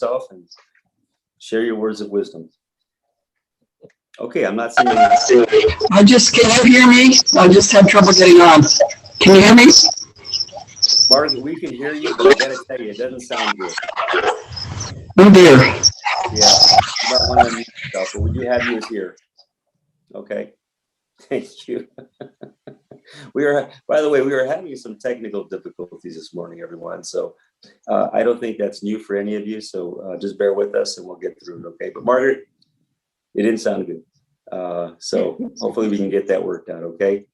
yourself and share your words of wisdom. Okay, I'm not seeing any. Can you hear me? I just had trouble getting on. Can you hear me? Margaret, we can hear you, but I gotta tell you, it doesn't sound good. Oh dear. Yeah, you might want to unmute yourself, but we do have you as here. Okay, thank you. By the way, we are having some technical difficulties this morning, everyone. So I don't think that's new for any of you. So just bear with us and we'll get through it, okay? But Margaret, it didn't sound good. So hopefully we can get that worked out, okay?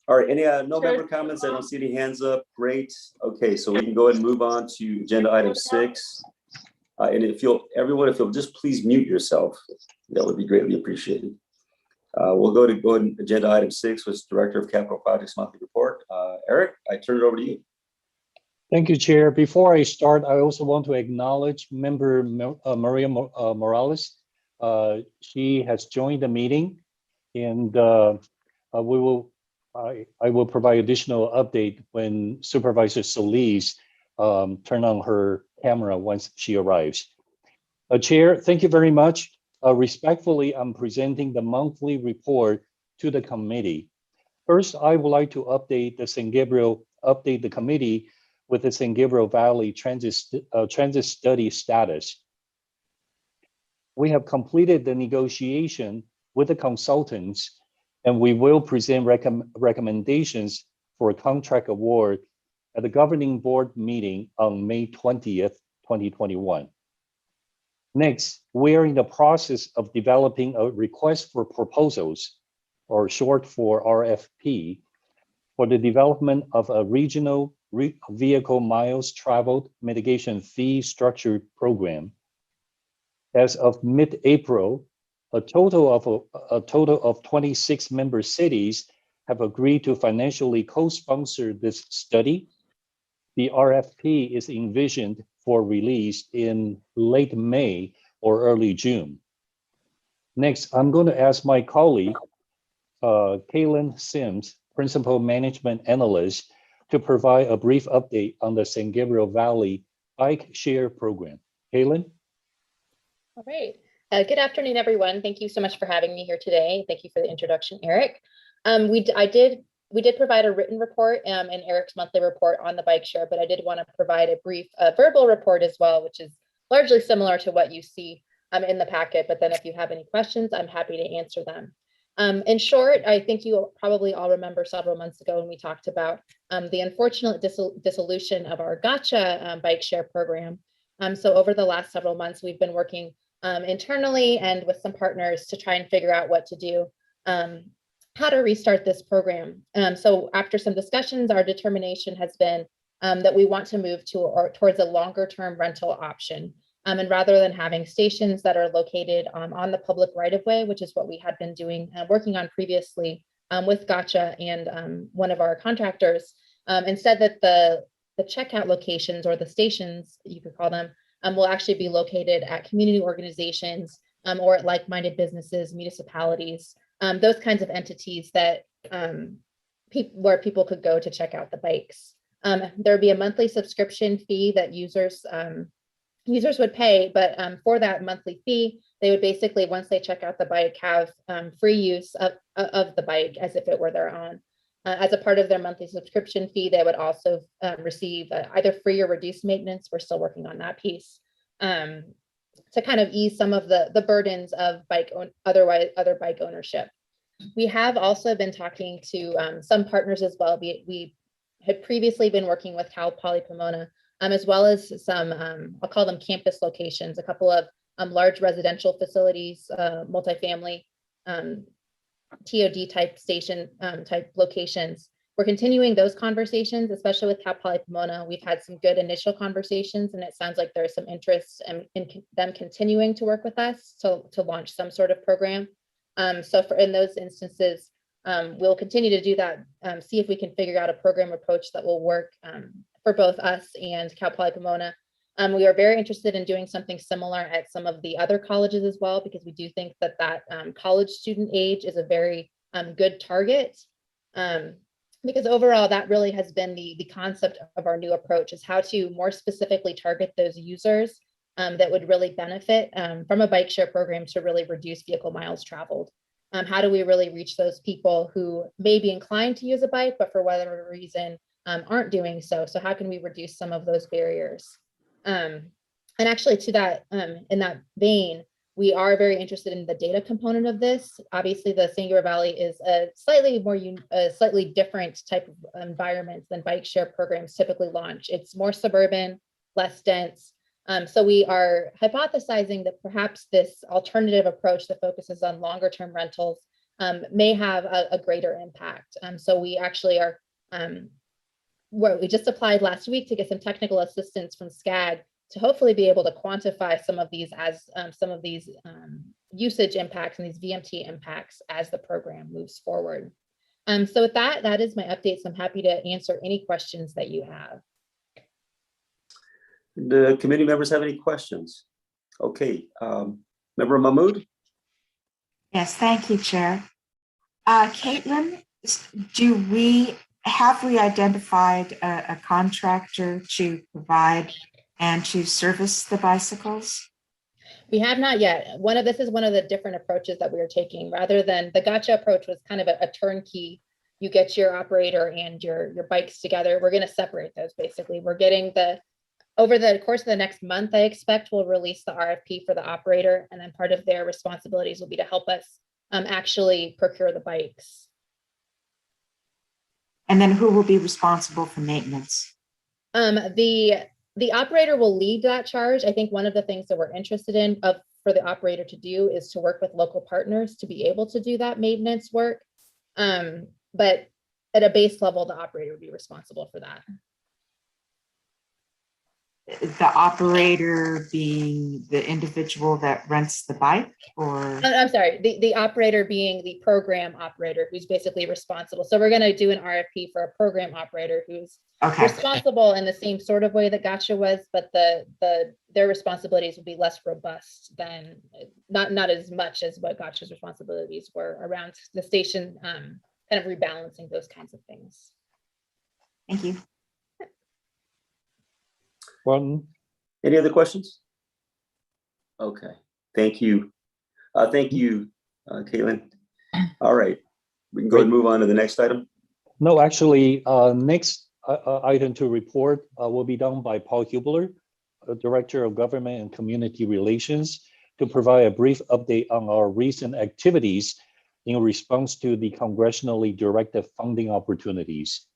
All right, any November comments? I don't see any hands up. Great. Okay, so we can go ahead and move on to agenda item 6. And if you'll just please mute yourself, that would be greatly appreciated. We'll go to agenda item 6, which is Director of Capital Projects Monthly Report. Eric, I turn it over to you. Thank you, Chair. Before I start, I also want to acknowledge Member Maria Morales. She has joined the meeting, and I will provide additional update when Supervisor Solis turn on her camera once she arrives. Chair, thank you very much. Respectfully, I'm presenting the monthly report to the committee. First, I would like to update the committee with the San Gabriel Valley transit study status. We have completed the negotiation with the consultants, and we will present recommendations for a contract award at the governing board meeting on May 20th, 2021. Next, we are in the process of developing a request for proposals, or short for RFP, for the development of a regional vehicle miles traveled mitigation fee structure program. As of mid-April, a total of 26 member cities have agreed to financially co-sponsor this study. The RFP is envisioned for release in late May or early June. Next, I'm going to ask my colleague, Kaylin Sims, Principal Management Analyst, to provide a brief update on the San Gabriel Valley Bike Share Program. Kaylin? All right. Good afternoon, everyone. Thank you so much for having me here today. Thank you for the introduction, Eric. We did provide a written report in Eric's monthly report on the bike share, but I did want to provide a brief verbal report as well, which is largely similar to what you see in the packet. But then if you have any questions, I'm happy to answer them. In short, I think you probably all remember several months ago when we talked about the unfortunate dissolution of our Gotcha bike share program. So over the last several months, we've been working internally and with some partners to try and figure out what to do, how to restart this program. So after some discussions, our determination has been that we want to move towards a longer term rental option. And rather than having stations that are located on the public right of way, which is what we had been doing, working on previously with Gotcha and one of our contractors, instead that the checkout locations, or the stations, you could call them, will actually be located at community organizations or at like-minded businesses, municipalities, those kinds of entities that where people could go to check out the bikes. There'd be a monthly subscription fee that users would pay, but for that monthly fee, they would basically, once they check out the bike, have free use of the bike as if it were their own. As a part of their monthly subscription fee, they would also receive either free or reduced maintenance. We're still working on that piece to kind of ease some of the burdens of other bike ownership. We have also been talking to some partners as well. We had previously been working with Cal Poly Pomona, as well as some, I'll call them campus locations, a couple of large residential facilities, multifamily, TOD type station type locations. We're continuing those conversations, especially with Cal Poly Pomona. We've had some good initial conversations, and it sounds like there's some interest in them continuing to work with us to launch some sort of program. So in those instances, we'll continue to do that, see if we can figure out a program approach that will work for both us and Cal Poly Pomona. We are very interested in doing something similar at some of the other colleges as well, because we do think that college student age is a very good target. Because overall, that really has been the concept of our new approach, is how to more specifically target those users that would really benefit from a bike share program to really reduce vehicle miles traveled. How do we really reach those people who may be inclined to use a bike, but for whatever reason aren't doing so? So how can we reduce some of those barriers? And actually to that, in that vein, we are very interested in the data component of this. Obviously, the San Gabriel Valley is a slightly different type of environment than bike share programs typically launch. It's more suburban, less dense. So we are hypothesizing that perhaps this alternative approach that focuses on longer term rentals may have a greater impact. So we actually are, we just applied last week to get some technical assistance from SCAG to hopefully be able to quantify some of these as usage impacts and these VMT impacts as the program moves forward. So with that, that is my update. So I'm happy to answer any questions that you have. The committee members have any questions? Okay, Member Mahmood? Yes, thank you, Chair. Caitlin, have we identified a contractor to provide and to service the bicycles? We have not yet. This is one of the different approaches that we are taking. Rather than the gotcha approach was kind of a turnkey. You get your operator and your bikes together. We're going to separate those basically. We're getting over the course of the next month, I expect we'll release the RFP for the operator, and then part of their responsibilities will be to help us actually procure the bikes. And then who will be responsible for maintenance? The operator will lead that charge. I think one of the things that we're interested in for the operator to do is to work with local partners to be able to do that maintenance work. But at a base level, the operator would be responsible for that. The operator being the individual that rents the bike, or? I'm sorry, the operator being the program operator who's basically responsible. So we're going to do an RFP for a program operator who's responsible in the same sort of way that Gotcha was, but their responsibilities would be less robust than, not as much as what Gotcha's responsibilities were around the station, kind of rebalancing those kinds of things. Thank you. Any other questions? Okay, thank you. Thank you, Caitlin. All right, we can go ahead and move on to the next item. No, actually, next item to report will be done by Paul Hubler, Director of Government and Community Relations, to provide a brief update on our recent activities in response to the congressionally directed funding opportunities.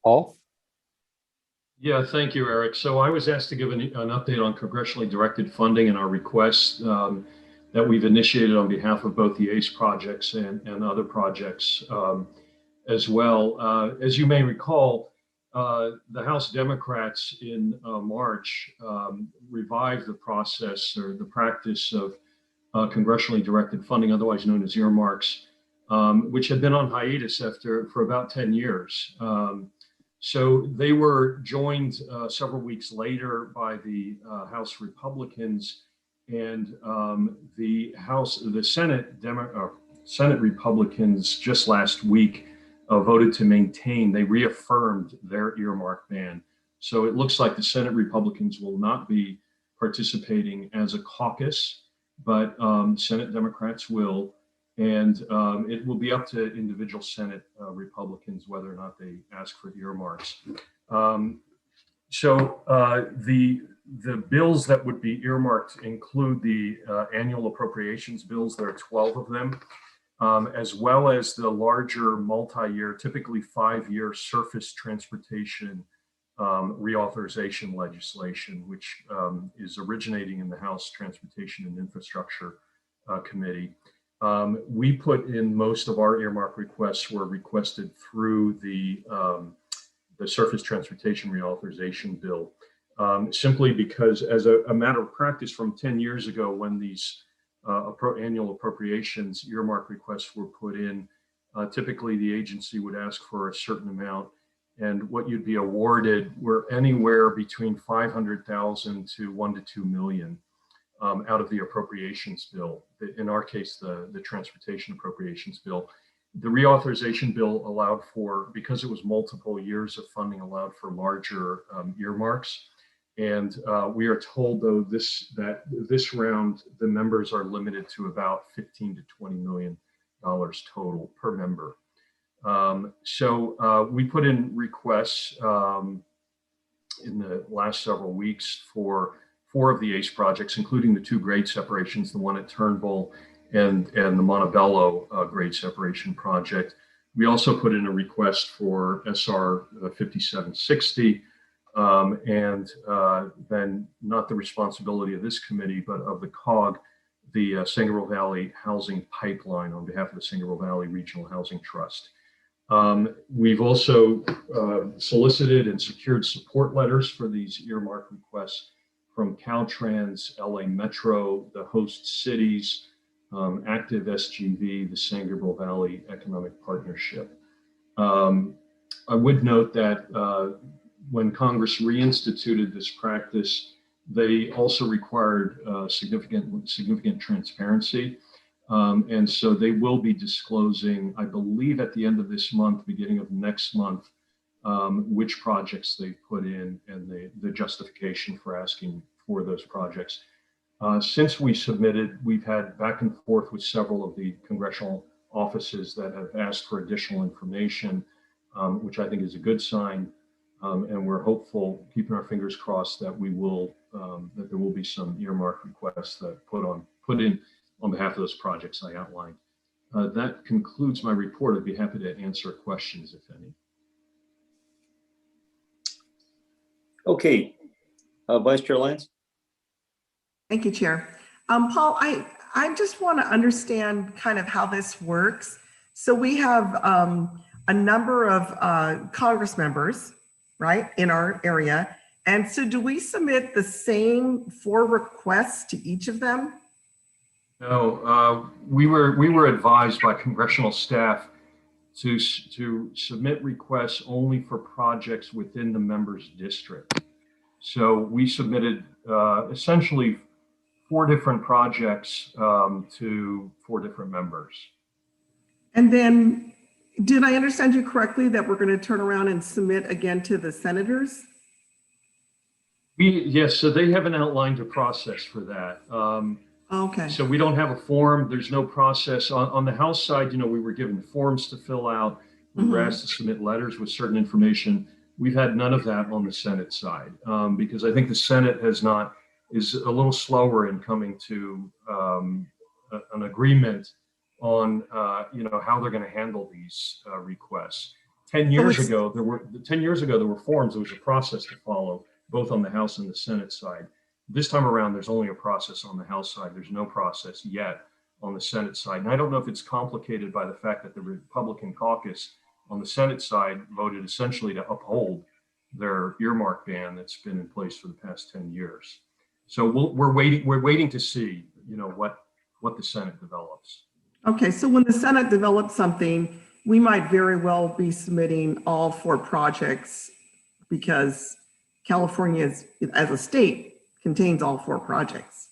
Paul? Yeah, thank you, Eric. So I was asked to give an update on congressionally directed funding and our requests that we've initiated on behalf of both the ACE projects and other projects as well. As you may recall, the House Democrats in March revived the process or the practice of congressionally directed funding, otherwise known as earmarks, which had been on hiatus for about 10 years. So they were joined several weeks later by the House Republicans, and the Senate Republicans just last week voted to maintain. They reaffirmed their earmark ban. So it looks like the Senate Republicans will not be participating as a caucus, but Senate Democrats will. And it will be up to individual Senate Republicans whether or not they ask for earmarks. So the bills that would be earmarked include the annual appropriations bills. There are 12 of them, as well as the larger multi-year, typically 5-year surface transportation reauthorization legislation, which is originating in the House Transportation and Infrastructure Committee. We put in most of our earmark requests were requested through the Surface Transportation Reauthorization Bill, simply because as a matter of practice from 10 years ago when these annual appropriations earmark requests were put in, typically the agency would ask for a certain amount, and what you'd be awarded were anywhere between 500,000 to 1 to 2 million. Out of the appropriations bill, in our case, the transportation appropriations bill. The reauthorization bill allowed for, because it was multiple years of funding, allowed for larger earmarks. And we are told, though, that this round, the members are limited to about $15 to $20 million total per member. So we put in requests in the last several weeks for 4 of the ACE projects, including the 2 grade separations, the one at Turnbull and the Montebello grade separation project. We also put in a request for SR 5760, and then not the responsibility of this committee, but of the COG, the Sangerville Valley Housing Pipeline on behalf of the Sangerville Valley Regional Housing Trust. We've also solicited and secured support letters for these earmark requests from Caltrans, LA Metro, the host cities, Active SGV, the Sangerville Valley Economic Partnership. I would note that when Congress reinstituted this practice, they also required significant transparency. And so they will be disclosing, I believe at the end of this month, beginning of next month, which projects they put in and the justification for asking for those projects. Since we submitted, we've had back and forth with several of the congressional offices that have asked for additional information, which I think is a good sign. And we're hopeful, keeping our fingers crossed, that we will that there will be some earmark requests that put in on behalf of those projects I outlined. That concludes my report. I'd be happy to answer questions, if any. Okay, Vice Chair Lyons. Thank you, Chair. Paul, I just want to understand kind of how this works. So we have a number of Congress members, right, in our area. And so do we submit the same 4 requests to each of them? No, we were advised by congressional staff to submit requests only for projects within the member's district. So we submitted essentially 4 different projects to 4 different members. And then, did I understand you correctly that we're going to turn around and submit again to the senators? Yes, so they haven't outlined a process for that. Okay. So we don't have a form. There's no process. On the House side, we were given forms to fill out. We were asked to submit letters with certain information. We've had none of that on the Senate side because I think the Senate is a little slower in coming to an agreement on how they're going to handle these requests. 10 years ago, there were forms. There was a process to follow, both on the House and the Senate side. This time around, there's only a process on the House side. There's no process yet on the Senate side. And I don't know if it's complicated by the fact that the Republican caucus on the Senate side voted essentially to uphold their earmark ban that's been in place for the past 10 years. So we're waiting to see, what the Senate develops. Okay, so when the Senate develops something, we might very well be submitting all 4 projects because California as a state contains all 4 projects.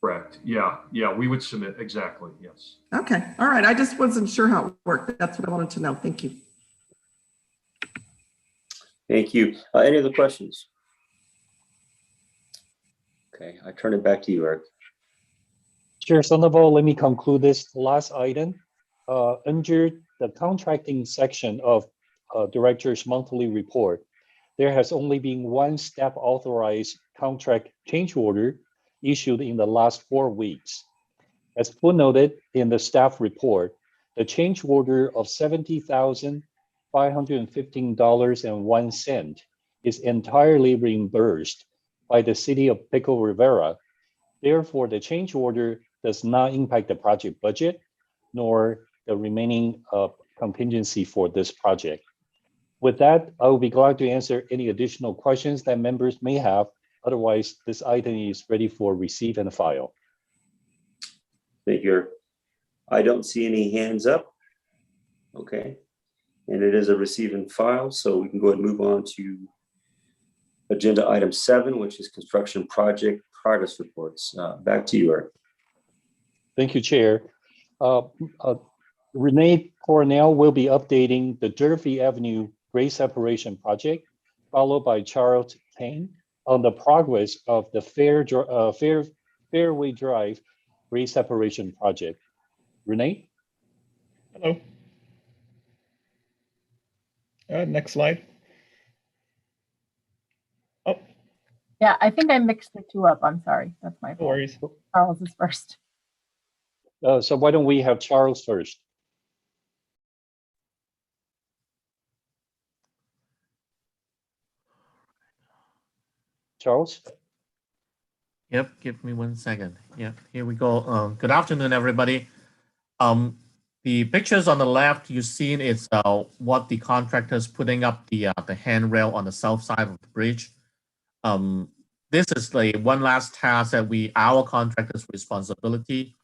Correct. Yeah, we would submit, exactly, yes. Okay, all right. I just wasn't sure how it worked. That's what I wanted to know. Thank you. Thank you. Any other questions? Okay, I turn it back to you, Eric. Chair Sandoval, let me conclude this last item. Under the contracting section of Director's monthly report, there has only been 1 staff authorized contract change order issued in the last 4 weeks. As footnoted in the staff report, the change order of $70,515.01 is entirely reimbursed by the city of Pico Rivera. Therefore, the change order does not impact the project budget nor the remaining contingency for this project. With that, I will be glad to answer any additional questions that members may have. Otherwise, this item is ready for receive and file. Thank you, Eric. I don't see any hands up. Okay. And it is a receive and file, so we can go ahead and move on to agenda item 7, which is construction project progress reports. Back to you, Eric. Thank you, Chair. Renee Cornell will be updating the Durfee Avenue grade separation project, followed by Charles Kane on the progress of the Fairway Drive re-separation project. Renee? Hello. Next slide. Oh, Yeah, I think I mixed the two up. I'm sorry. That's my no fault. worries. Charles is first. So why don't we have Charles first? Charles? Yep, give me 1 second. Yep, here we go. Good afternoon, everybody. The pictures on the left you've seen is what the contractors putting up the handrail on the south side of the bridge. This is the one last task that our contractors' responsibility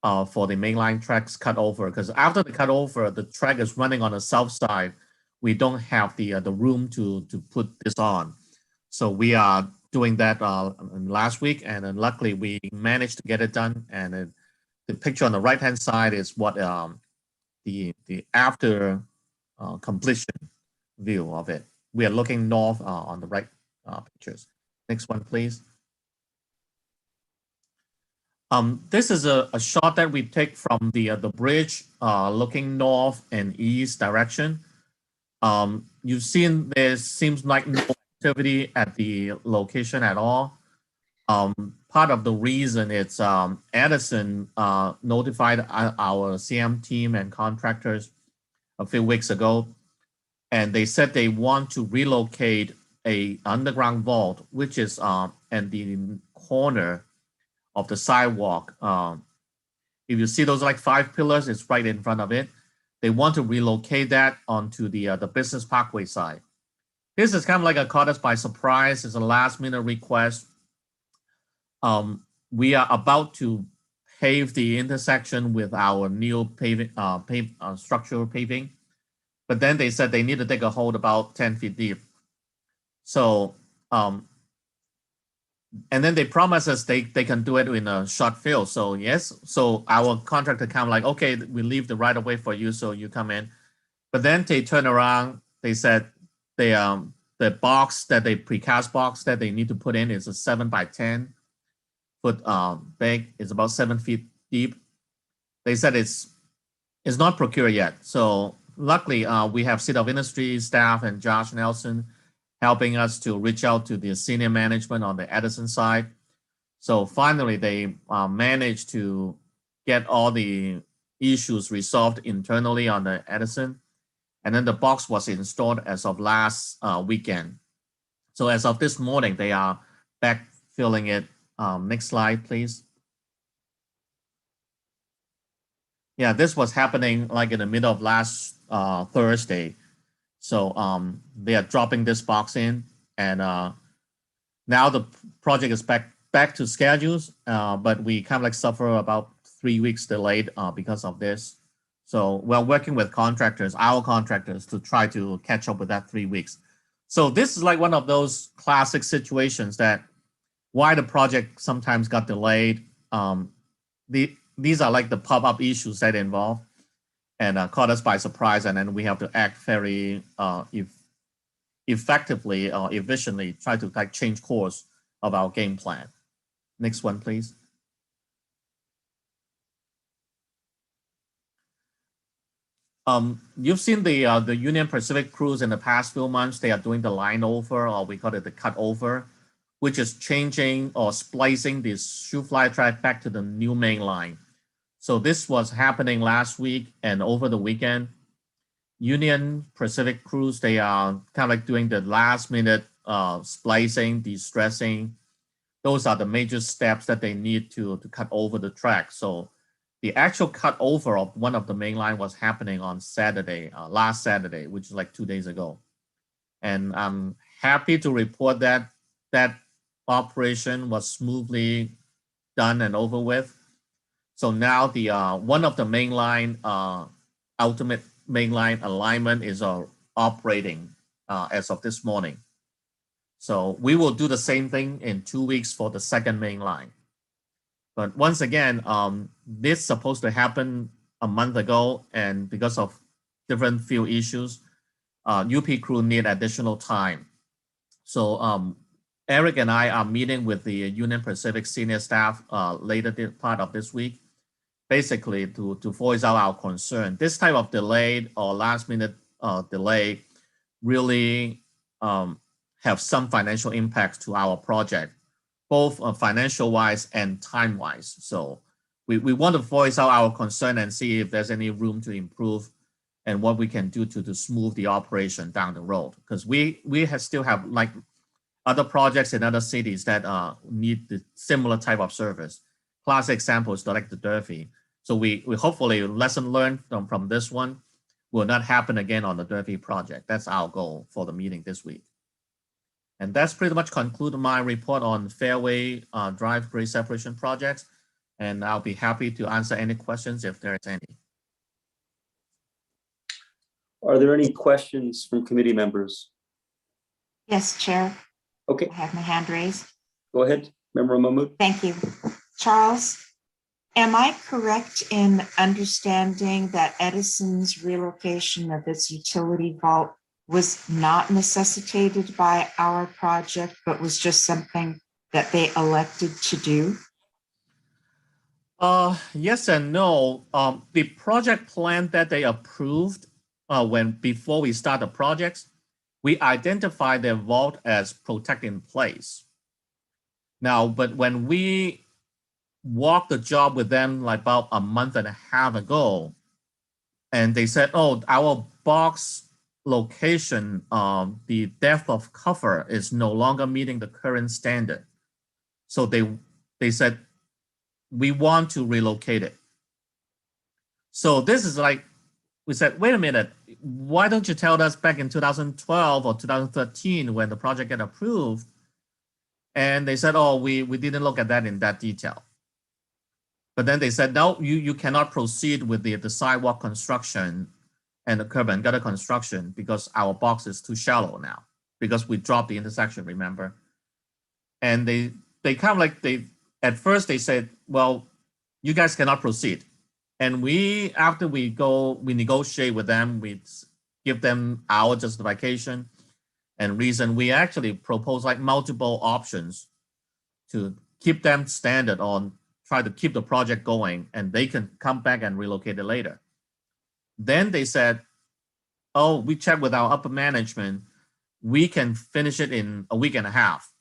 for the mainline tracks cut over, because after the cut over, the track is running on the south side. We don't have the room to put this on. So we are doing that last week, and then luckily we managed to get it done. And the picture on the right-hand side is what the after completion view of it. We are looking north on the right pictures. Next one, please. This is a shot that we take from the bridge looking north and east direction. You've seen there seems like no activity at the location at all. Part of the reason it's Edison notified our CM team and contractors a few weeks ago, and they said they want to relocate a underground vault, which is at the corner of the sidewalk. If you see those like 5 pillars, it's right in front of it. They want to relocate that onto the business parkway side. This is kind of like a caught us by surprise. It's a last minute request. We are about to pave the intersection with our new paving, structural paving, but then they said they need to dig a hole about 10 feet deep. So, and then they promise us they can do it in a short field. So yes, so our contractor kind of like, okay, we leave the right of way for you, so you come in. But then they turn around, they said the box that they precast box that they need to put in is a 7 by 10 foot big. It's about 7 feet deep. They said it's not procured yet. So luckily we have City of Industry staff and Josh Nelson helping us to reach out to the senior management on the Edison side. So finally they managed to get all the issues resolved internally on the Edison. And then the box was installed as of last weekend. So as of this morning, they are back filling it. Next slide, please. Yeah, this was happening like in the middle of last Thursday. So they are dropping this box in, and now the project is back to schedules, but we kind of like suffer about 3 weeks delayed because of this. So we're working with contractors, our contractors, to try to catch up with that 3 weeks. So this is like one of those classic situations that why the project sometimes got delayed. These are like the pop-up issues that involve and caught us by surprise, and then we have to act very effectively or efficiently, try to like change course of our game plan. Next one, please. You've seen the Union Pacific crews in the past few months. They are doing the line over, or we call it the cut over, which is changing or splicing the shoe fly track back to the new main line. So this was happening last week and over the weekend. Union Pacific crews, they are kind of like doing the last minute splicing, de-stressing. Those are the major steps that they need to cut over the track. So the actual cut over of one of the main line was happening on Saturday, last Saturday, which is like 2 days ago. And I'm happy to report that that operation was smoothly done and over with. So now the one of the mainline ultimate mainline alignment is operating as of this morning. So we will do the same thing in 2 weeks for the second mainline. But once again, this is supposed to happen a month ago, and because of different field issues, UP crew need additional time. So Eric and I are meeting with the Union Pacific senior staff later part of this week, basically to voice out our concern. This type of delay or last minute delay really have some financial impacts to our project, both financial wise and time wise. So we want to voice out our concern and see if there's any room to improve and what we can do to smooth the operation down the road. Because we still have like other projects in other cities that need the similar type of service. Classic examples like the Durfee. So we hopefully lesson learned from this one will not happen again on the Durfee project. That's our goal for the meeting this week. And that's pretty much concluded my report on Fairway Drive grade separation projects. And I'll be happy to answer any questions if there is any. Are there any questions from committee members? Yes, Chair. Okay, I have my hand raised. go ahead, Member Mahmood. Thank you. Charles, am I correct in understanding that Edison's relocation of its utility vault was not necessitated by our project, but was just something that they elected to do? Yes and no. The project plan that they approved before we start the projects, we identify the vault as protect in place. Now, but when we walked the job with them like about a month and a half ago, and they said, oh, our box location, the depth of cover is no longer meeting the current standard. So they said, we want to relocate it. So this is like, we said, wait a minute, why don't you tell us back in 2012 or 2013 when the project got approved? And they said, oh, we didn't look at that in that detail. But then they said, no, you cannot proceed with the sidewalk construction and the curb and gutter construction because our box is too shallow now because we dropped the intersection, remember? And they kind of like, at first they said, well, you guys cannot proceed. And after we negotiate with them, we give them our justification and reason. We actually propose like multiple options to keep them standard on try to keep the project going, and they can come back and relocate it later. Then they said, oh, we checked with our upper management. We can finish it in a week and a half.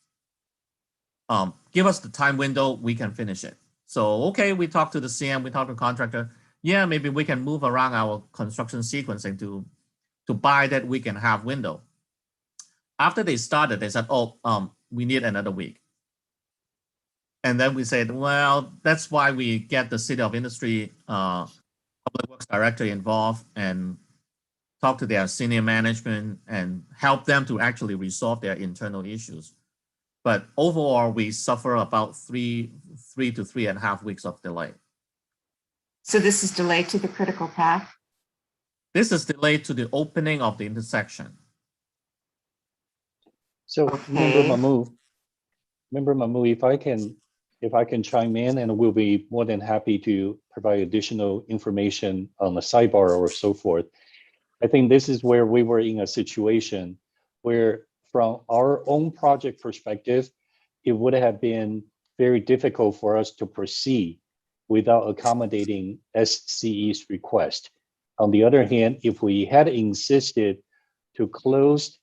Give us the time window, we can finish it. So, okay, we talked to the CM, we talked to the contractor. Yeah, maybe we can move around our construction sequencing to buy that week and a half window. After they started, they said, oh, we need another week. And then we said, well, that's why we get the City of Industry Public Works Director involved and talk to their senior management and help them to actually resolve their internal issues. But overall, we suffer about three to 3.5 weeks of delay. So this is delayed to the critical path? This is delayed to the opening of the intersection. So Okay. Member Mahmood, if I can chime in, and we'll be more than happy to provide additional information on the sidebar or so forth. I think this is where we were in a situation where from our own project perspective, it would have been very difficult for us to proceed without accommodating SCE's request. On the other hand, if we had insisted to close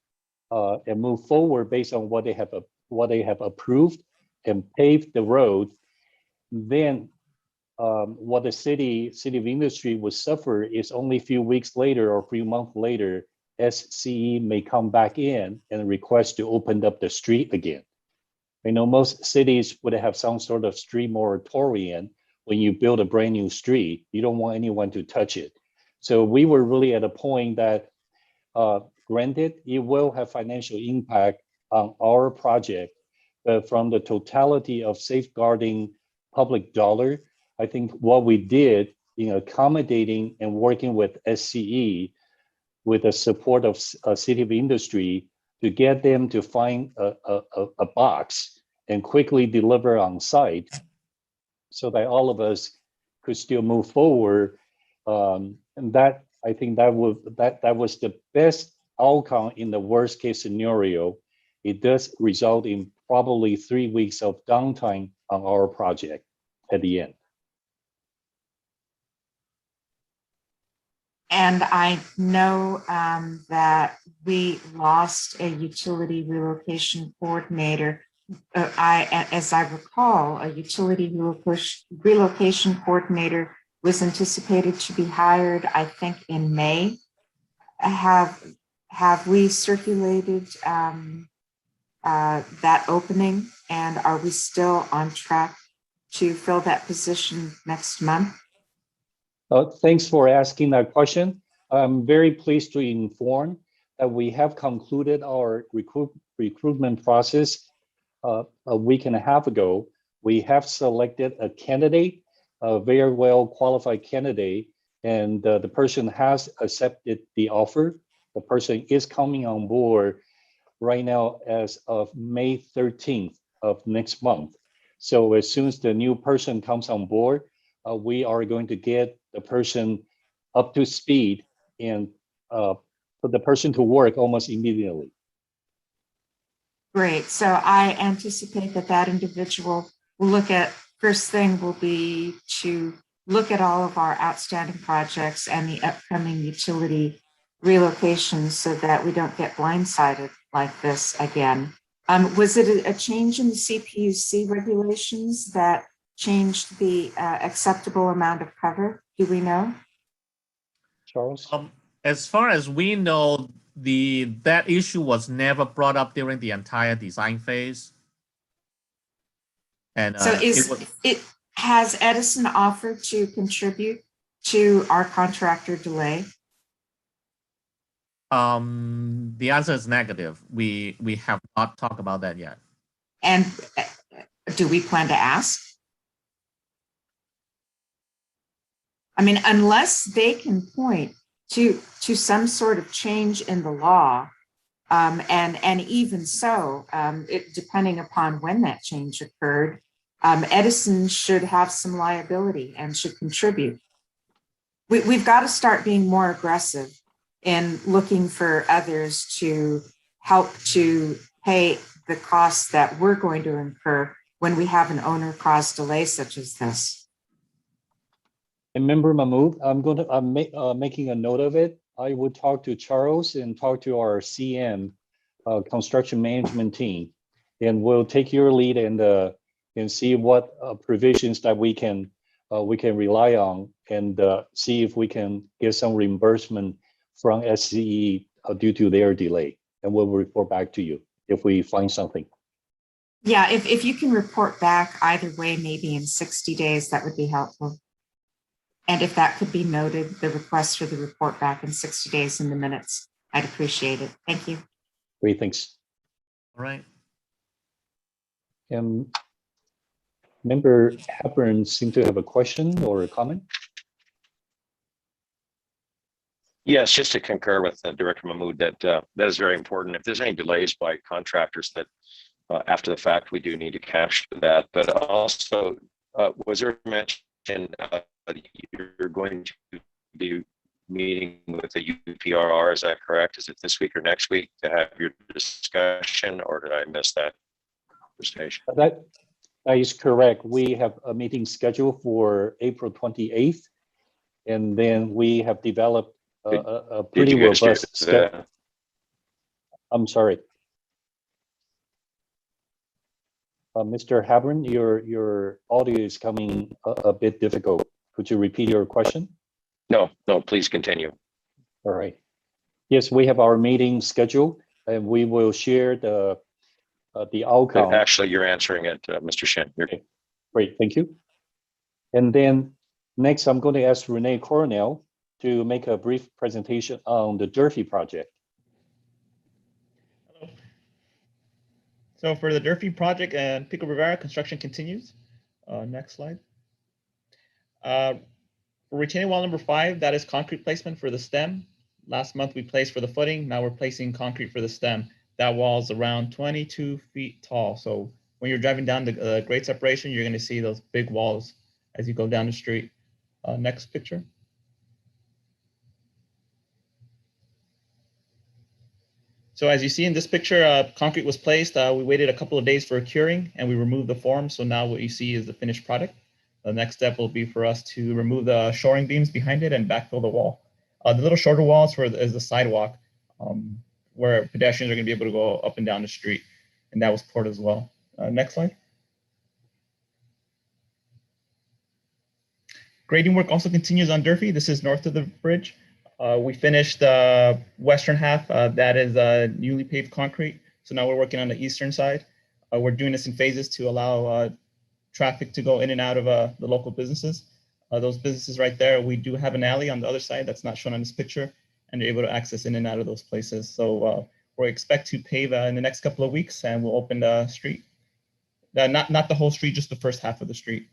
and move forward based on what they have approved and paved the road, then what the City of Industry would suffer is only a few weeks later or a few months later, SCE may come back in and request to open up the street again. I know most cities would have some sort of street moratorium. When you build a brand new street, you don't want anyone to touch it. So we were really at a point that, granted, it will have financial impact on our project, but from the totality of safeguarding public dollar, I think what we did in accommodating and working with SCE with the support of City of Industry to get them to find a box and quickly deliver on site so that all of us could still move forward. And that, I think that was the best outcome in the worst case scenario. It does result in probably 3 weeks of downtime on our project at the end. And I know that we lost a utility relocation coordinator. As I recall, a utility relocation coordinator was anticipated to be hired, I think, in May. Have we circulated that opening, and are we still on track to fill that position next month? Thanks for asking that question. I'm very pleased to inform that we have concluded our recruitment process a week and a half ago. We have selected a candidate, a very well qualified candidate, and the person has accepted the offer. The person is coming on board right now as of May 13th of next month. So as soon as the new person comes on board, we are going to get the person up to speed and put the person to work almost immediately. Great. So I anticipate that that individual will look at, first thing will be to look at all of our outstanding projects and the upcoming utility relocations so that we don't get blindsided like this again. Was it a change in the CPUC regulations that changed the acceptable amount of cover? Do we know? Charles? As far as we know, that issue was never brought up during the entire design phase. And so has Edison offered to contribute to our contractor delay? The answer is negative. We have not talked about that yet. And do we plan to ask? I mean, unless they can point to some sort of change in the law, and even so, depending upon when that change occurred, Edison should have some liability and should contribute. We've got to start being more aggressive in looking for others to help to pay the costs that we're going to incur when we have an owner-caused delay such as this. And Member Mahmood, I'm making a note of it. I would talk to Charles and talk to our CM, construction management team, and we'll take your lead and see what provisions that we can rely on, and see if we can get some reimbursement from SCE due to their delay, and we'll report back to you if we find something. Yeah, if you can report back either way, maybe in 60 days, that would be helpful. And if that could be noted, the request for the report back in 60 days in the minutes, I'd appreciate it. Thank you. Great, thanks. All right. Member Hepburn seemed to have a question or a comment. Yes, just to concur with Director Mahmood that that is very important. If there's any delays by contractors that after the fact, we do need to capture that. But also, was there mention you're going to be meeting with the UPRR? Is that correct? Is it this week or next week to have your discussion, or did I miss that conversation? That is correct. We have a meeting scheduled for April 28th, and then we have developed a pretty robust schedule. I'm sorry. Mr. Hepburn, your audio is coming a bit difficult. Could you repeat your question? No, please continue. All right. Yes, we have our meeting scheduled, and we will share the outcome. Actually, you're answering it, Mr. Shin. Okay. Great, thank you. And then next, I'm going to ask Renee Coronel to make a brief presentation on the Durfee project. Hello. So for the Durfee project and Pico Rivera, construction continues. Next slide. For retaining wall number 5, that is concrete placement for the stem. Last month we placed for the footing. Now we're placing concrete for the stem. That wall is around 22 feet tall. So when you're driving down the grade separation, you're going to see those big walls as you go down the street. Next picture. So as you see in this picture, concrete was placed. We waited a couple of days for curing and we removed the form. So now what you see is the finished product. The next step will be for us to remove the shoring beams behind it and backfill the wall. The little shorter wall is the sidewalk where pedestrians are going to be able to go up and down the street. And that was poured as well. Next slide. Grading work also continues on Durfee. This is north of the bridge. We finished the western half. That is newly paved concrete. So now we're working on the eastern side. We're doing this in phases to allow traffic to go in and out of the local businesses. Those businesses right there, we do have an alley on the other side that's not shown on this picture, and you're able to access in and out of those places. So we expect to pave in the next couple of weeks, and we'll open the street. Not the whole street, just the first half of the street.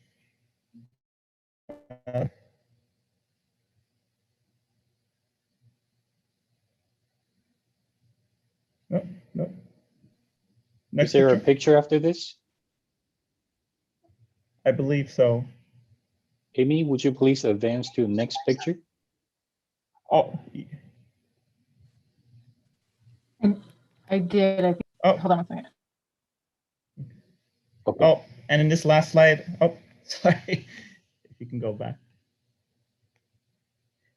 No. Is there a picture after this? I believe so. Amy, would you please advance to the next picture? Oh, I did. I think. Oh. Hold on a second. Okay. Oh, and in this last slide, oh, sorry, if you can go back.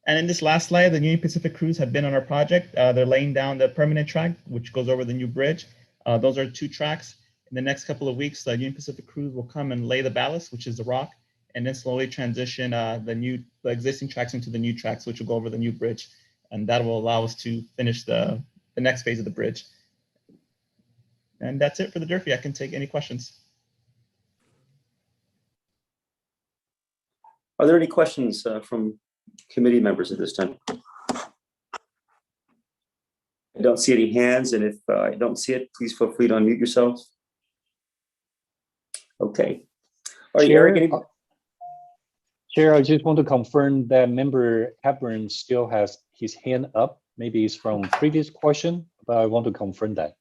And in this last slide, the Union Pacific crews have been on our project. They're laying down the permanent track, which goes over the new bridge. Those are 2 tracks. In the next couple of weeks, the Union Pacific crews will come and lay the ballast, which is the rock, and then slowly transition the existing tracks into the new tracks, which will go over the new bridge. And that will allow us to finish the next phase of the bridge. And that's it for the Durfee. I can take any questions. Are there any questions from committee members at this time? I don't see any hands, and if I don't see it, please feel free to unmute yourselves. Okay. All right, Chair, Eric, Chair, I just want to confirm that member Hepburn still has his hand up. Maybe it's from previous question, but I want to confirm that.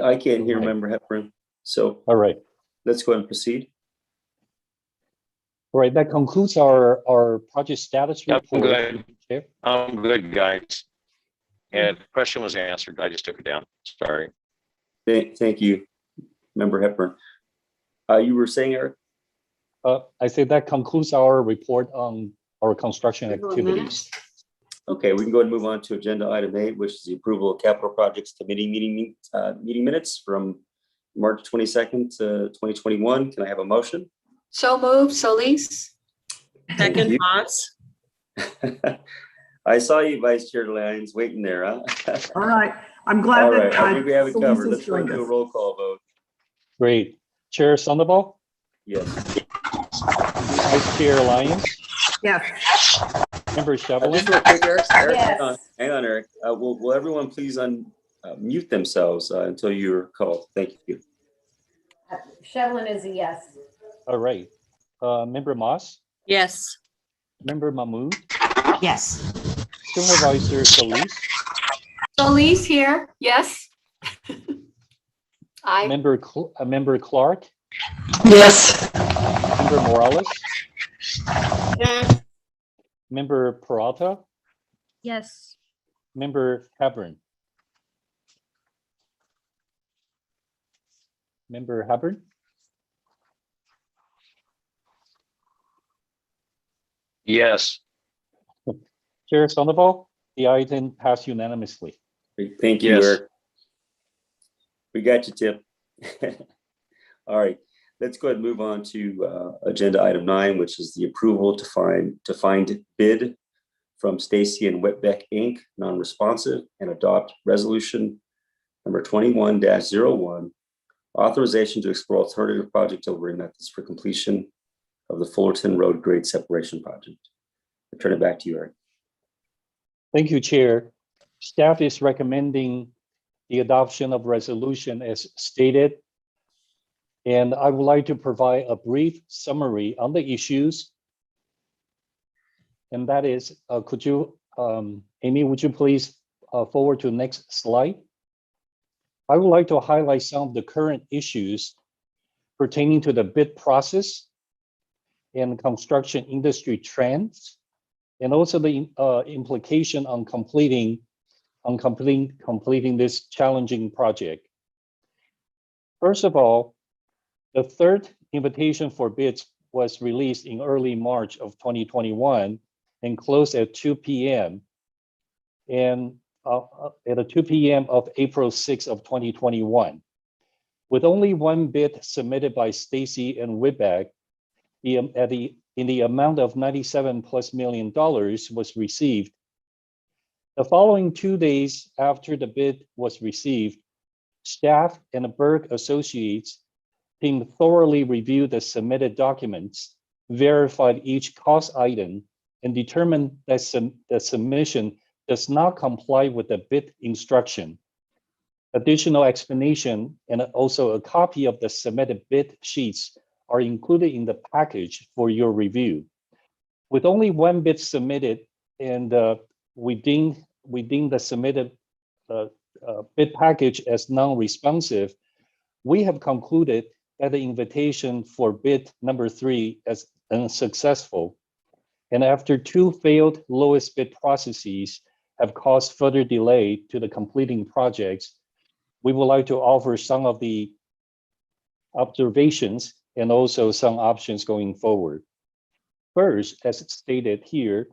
I can't hear member Hepburn, so all right. Let's go ahead and proceed. All right, that concludes our project status report. I'm good. Chair. I'm good, guys. And the question was answered. I just took it down. Sorry. Thank you, member Hepburn. You were saying, Eric? I said that concludes our report on our construction activities. Okay, we can go ahead and move on to agenda item 8, which is the approval of capital projects committee meeting minutes from March 22nd to 2021. Can I have a motion? So moved, Solis. Second, Moss. I saw you, Vice Chair Lyons, waiting there, huh? All right. I'm glad All that right, I think we have it Solis covered. has Let's go joined do a us. roll call vote. Great. Chair Sandoval? Yes. Vice Chair Lyons? Yes. Member Shevlin? Just real quick, Eric. Yes. Hang on, Eric. Will everyone please mute themselves until you're called? Thank you. Shevlin is a yes. All right. Member Moss? Yes. Member Mahmood? Yes. Supervisor Solis? Solis here, yes. Aye. Member Clark? Yes. Member Morales? Yes. Member Peralta? Yes. Member Hepburn? Member Hepburn? Yes. Chair Sandoval? The item passed unanimously. Great. Thank you, Yes. Eric. We got you, Tim. All right, let's go ahead and move on to agenda item 9, which is the approval to find bid from Stacy and Whitbeck Inc., non-responsive, and adopt resolution number 21-01, authorization to explore alternative project delivery methods for completion of the Fullerton Road grade separation project. I turn it back to you, Eric. Thank you, Chair. Staff is recommending the adoption of resolution as stated. And I would like to provide a brief summary on the issues. And that is, could you, Amy, would you please forward to the next slide? I would like to highlight some of the current issues pertaining to the bid process and construction industry trends and also the implication on completing this challenging project. First of all, the third invitation for bids was released in early March of 2021 and closed at 2 p.m. and at 2 p.m. of April 6 of 2021. With only one bid submitted by Stacy and Whitbeck, in the amount of $97+ million was received. The following 2 days after the bid was received, staff and the Berg Associates team thoroughly reviewed the submitted documents, verified each cost item, and determined that the submission does not comply with the bid instruction. Additional explanation and also a copy of the submitted bid sheets are included in the package for your review. With only one bid submitted and we deemed the submitted bid package as non-responsive, we have concluded that the invitation for bid number 3 as unsuccessful. And after 2 failed lowest bid processes have caused further delay to the completing projects, we would like to offer some of the observations and also some options going forward. First, as stated here,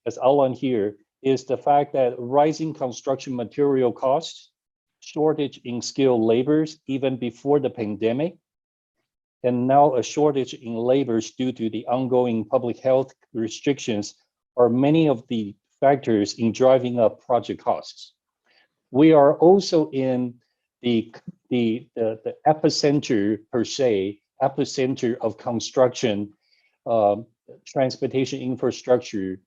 as outlined here, is the fact that rising construction material costs, shortage in skilled laborers even before the pandemic, and now a shortage in laborers due to the ongoing public health restrictions are many of the factors in driving up project costs. We are also in the epicenter per se, epicenter of construction, transportation infrastructure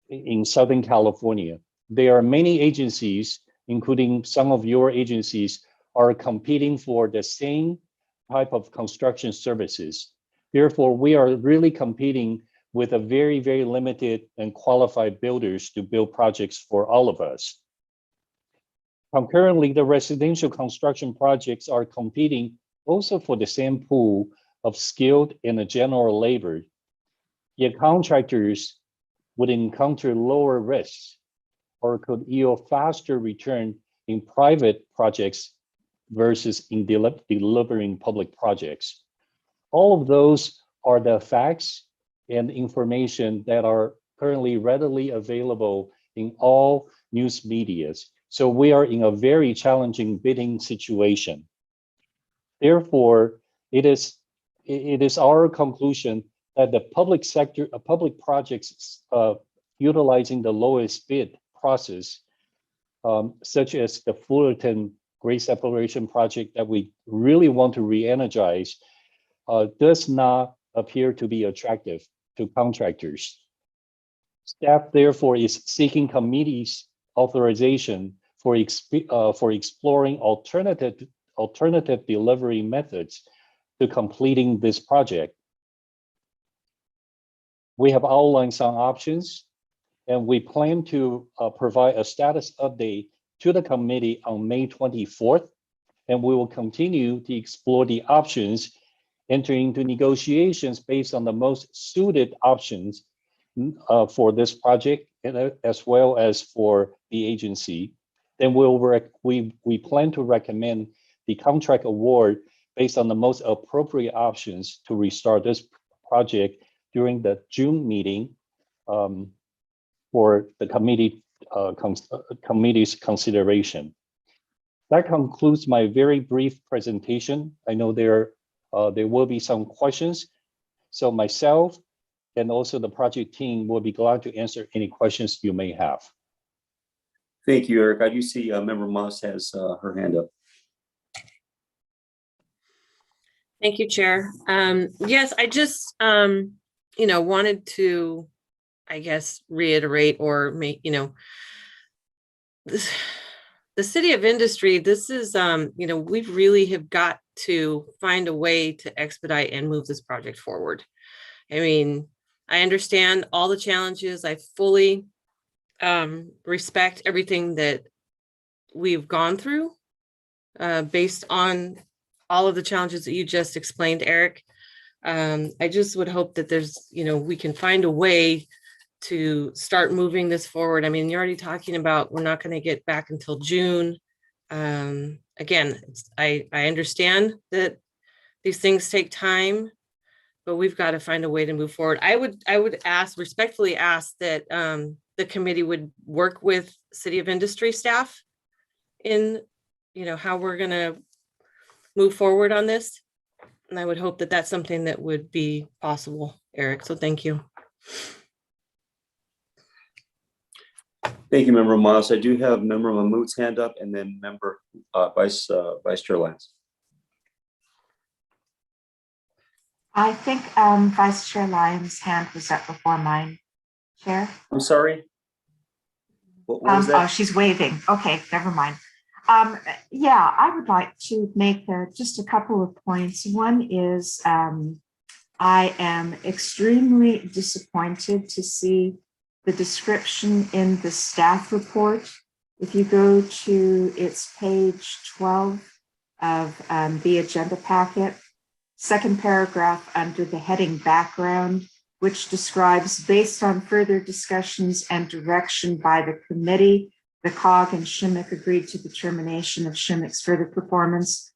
in Southern California. There are many agencies, including some of your agencies, are competing for the same type of construction services. Therefore, we are really competing with a very, very limited and qualified builders to build projects for all of us. Concurrently, the residential construction projects are competing also for the same pool of skilled and general labor. Yet contractors would encounter lower risks or could yield faster return in private projects versus in delivering public projects. All of those are the facts and information that are currently readily available in all news medias. So we are in a very challenging bidding situation. Therefore, it is our conclusion that the public sector, public projects utilizing the lowest bid process, such as the Fullerton Great Separation Project that we really want to re-energize, does not appear to be attractive to contractors. Staff therefore is seeking committee's authorization for exploring alternative delivery methods to completing this project. We have outlined some options, and we plan to provide a status update to the committee on May 24th, and we will continue to explore the options, entering into negotiations based on the most suited options for this project, and as well as for the agency. Then we plan to recommend the contract award based on the most appropriate options to restart this project during the June meeting for the committee's consideration. That concludes my very brief presentation. I know there will be some questions. So myself and also the project team will be glad to answer any questions you may have. Thank you, Eric. I do see Member Moss has her hand up. Thank you, Chair. Yes, I just, wanted to, I guess, reiterate or make, the City of Industry, this is, we really have got to find a way to expedite and move this project forward. I mean, I understand all the challenges. I fully respect everything that we've gone through based on all of the challenges that you just explained, Eric. I just would hope that there's, we can find a way to start moving this forward. I mean, you're already talking about we're not going to get back until June. Again, I understand that these things take time, but we've got to find a way to move forward. I would respectfully ask that the committee would work with City of Industry staff in, how we're going to move forward on this. And I would hope that that's something that would be possible, Eric. So thank you. Thank you, Member Moss. I do have Member Mahmood's hand up, and then Member Vice Chair Lyons. I think Vice Chair Lyons' hand was up before mine, Chair. I'm sorry. What was that? Oh, she's waving. Okay, never mind. Yeah, I would like to make just a couple of points. One is I am extremely disappointed to see the description in the staff report. If you go to its page 12 of the agenda packet, second paragraph under the heading background, which describes based on further discussions and direction by the committee, the COG and SHMIC agreed to the termination of SHMIC's further performance.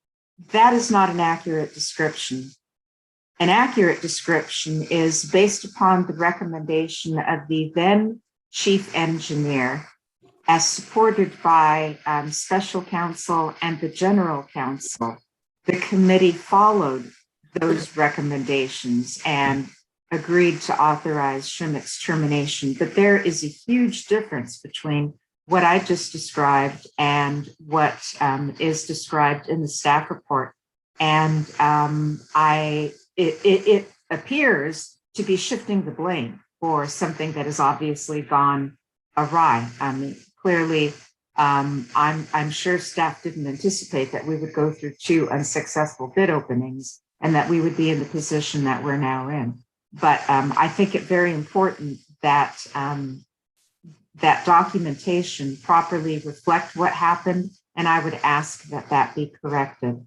That is not an accurate description. An accurate description is based upon the recommendation of the then chief engineer as supported by special counsel and the general counsel. The committee followed those recommendations and agreed to authorize SHMIC's termination. But there is a huge difference between what I just described and what is described in the staff report. And it appears to be shifting the blame for something that has obviously gone awry. I mean, clearly, I'm sure staff didn't anticipate that we would go through 2 unsuccessful bid openings and that we would be in the position that we're now in. But I think it very important that that documentation properly reflect what happened, and I would ask that that be corrected.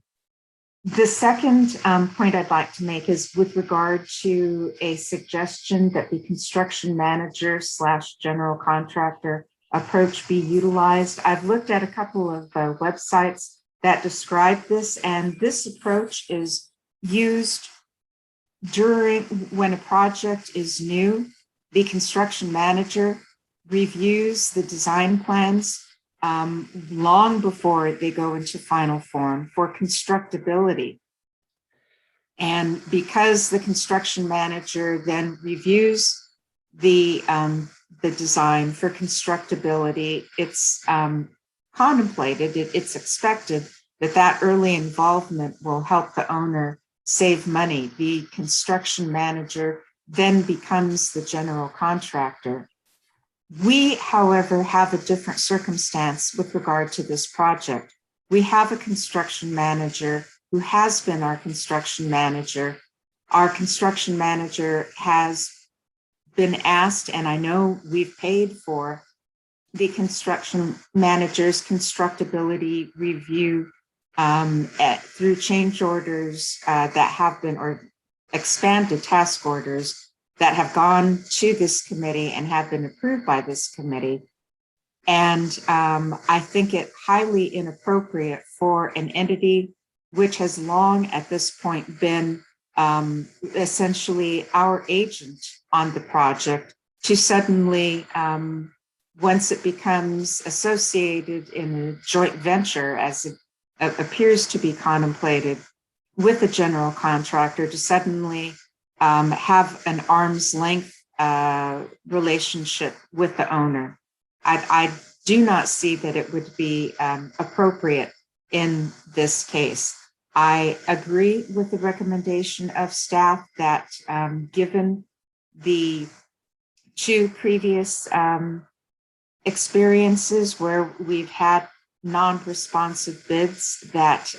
The second point I'd like to make is with regard to a suggestion that the construction manager / general contractor approach be utilized. I've looked at a couple of websites that describe this, and this approach is used during when a project is new. The construction manager reviews the design plans long before they go into final form for constructability. And because the construction manager then reviews the design for constructability, it's contemplated, it's expected that that early involvement will help the owner save money. The construction manager then becomes the general contractor. We, however, have a different circumstance with regard to this project. We have a construction manager who has been our construction manager. Our construction manager has been asked, and I know we've paid for the construction manager's constructability review through change orders that have been, or expanded task orders that have gone to this committee and have been approved by this committee. And I think it highly inappropriate for an entity which has long at this point been essentially our agent on the project to suddenly, once it becomes associated in a joint venture, as it appears to be contemplated with a general contractor, to suddenly have an arm's length relationship with the owner. I do not see that it would be appropriate in this case. I agree with the recommendation of staff that given the 2 previous experiences where we've had non-responsive bids, that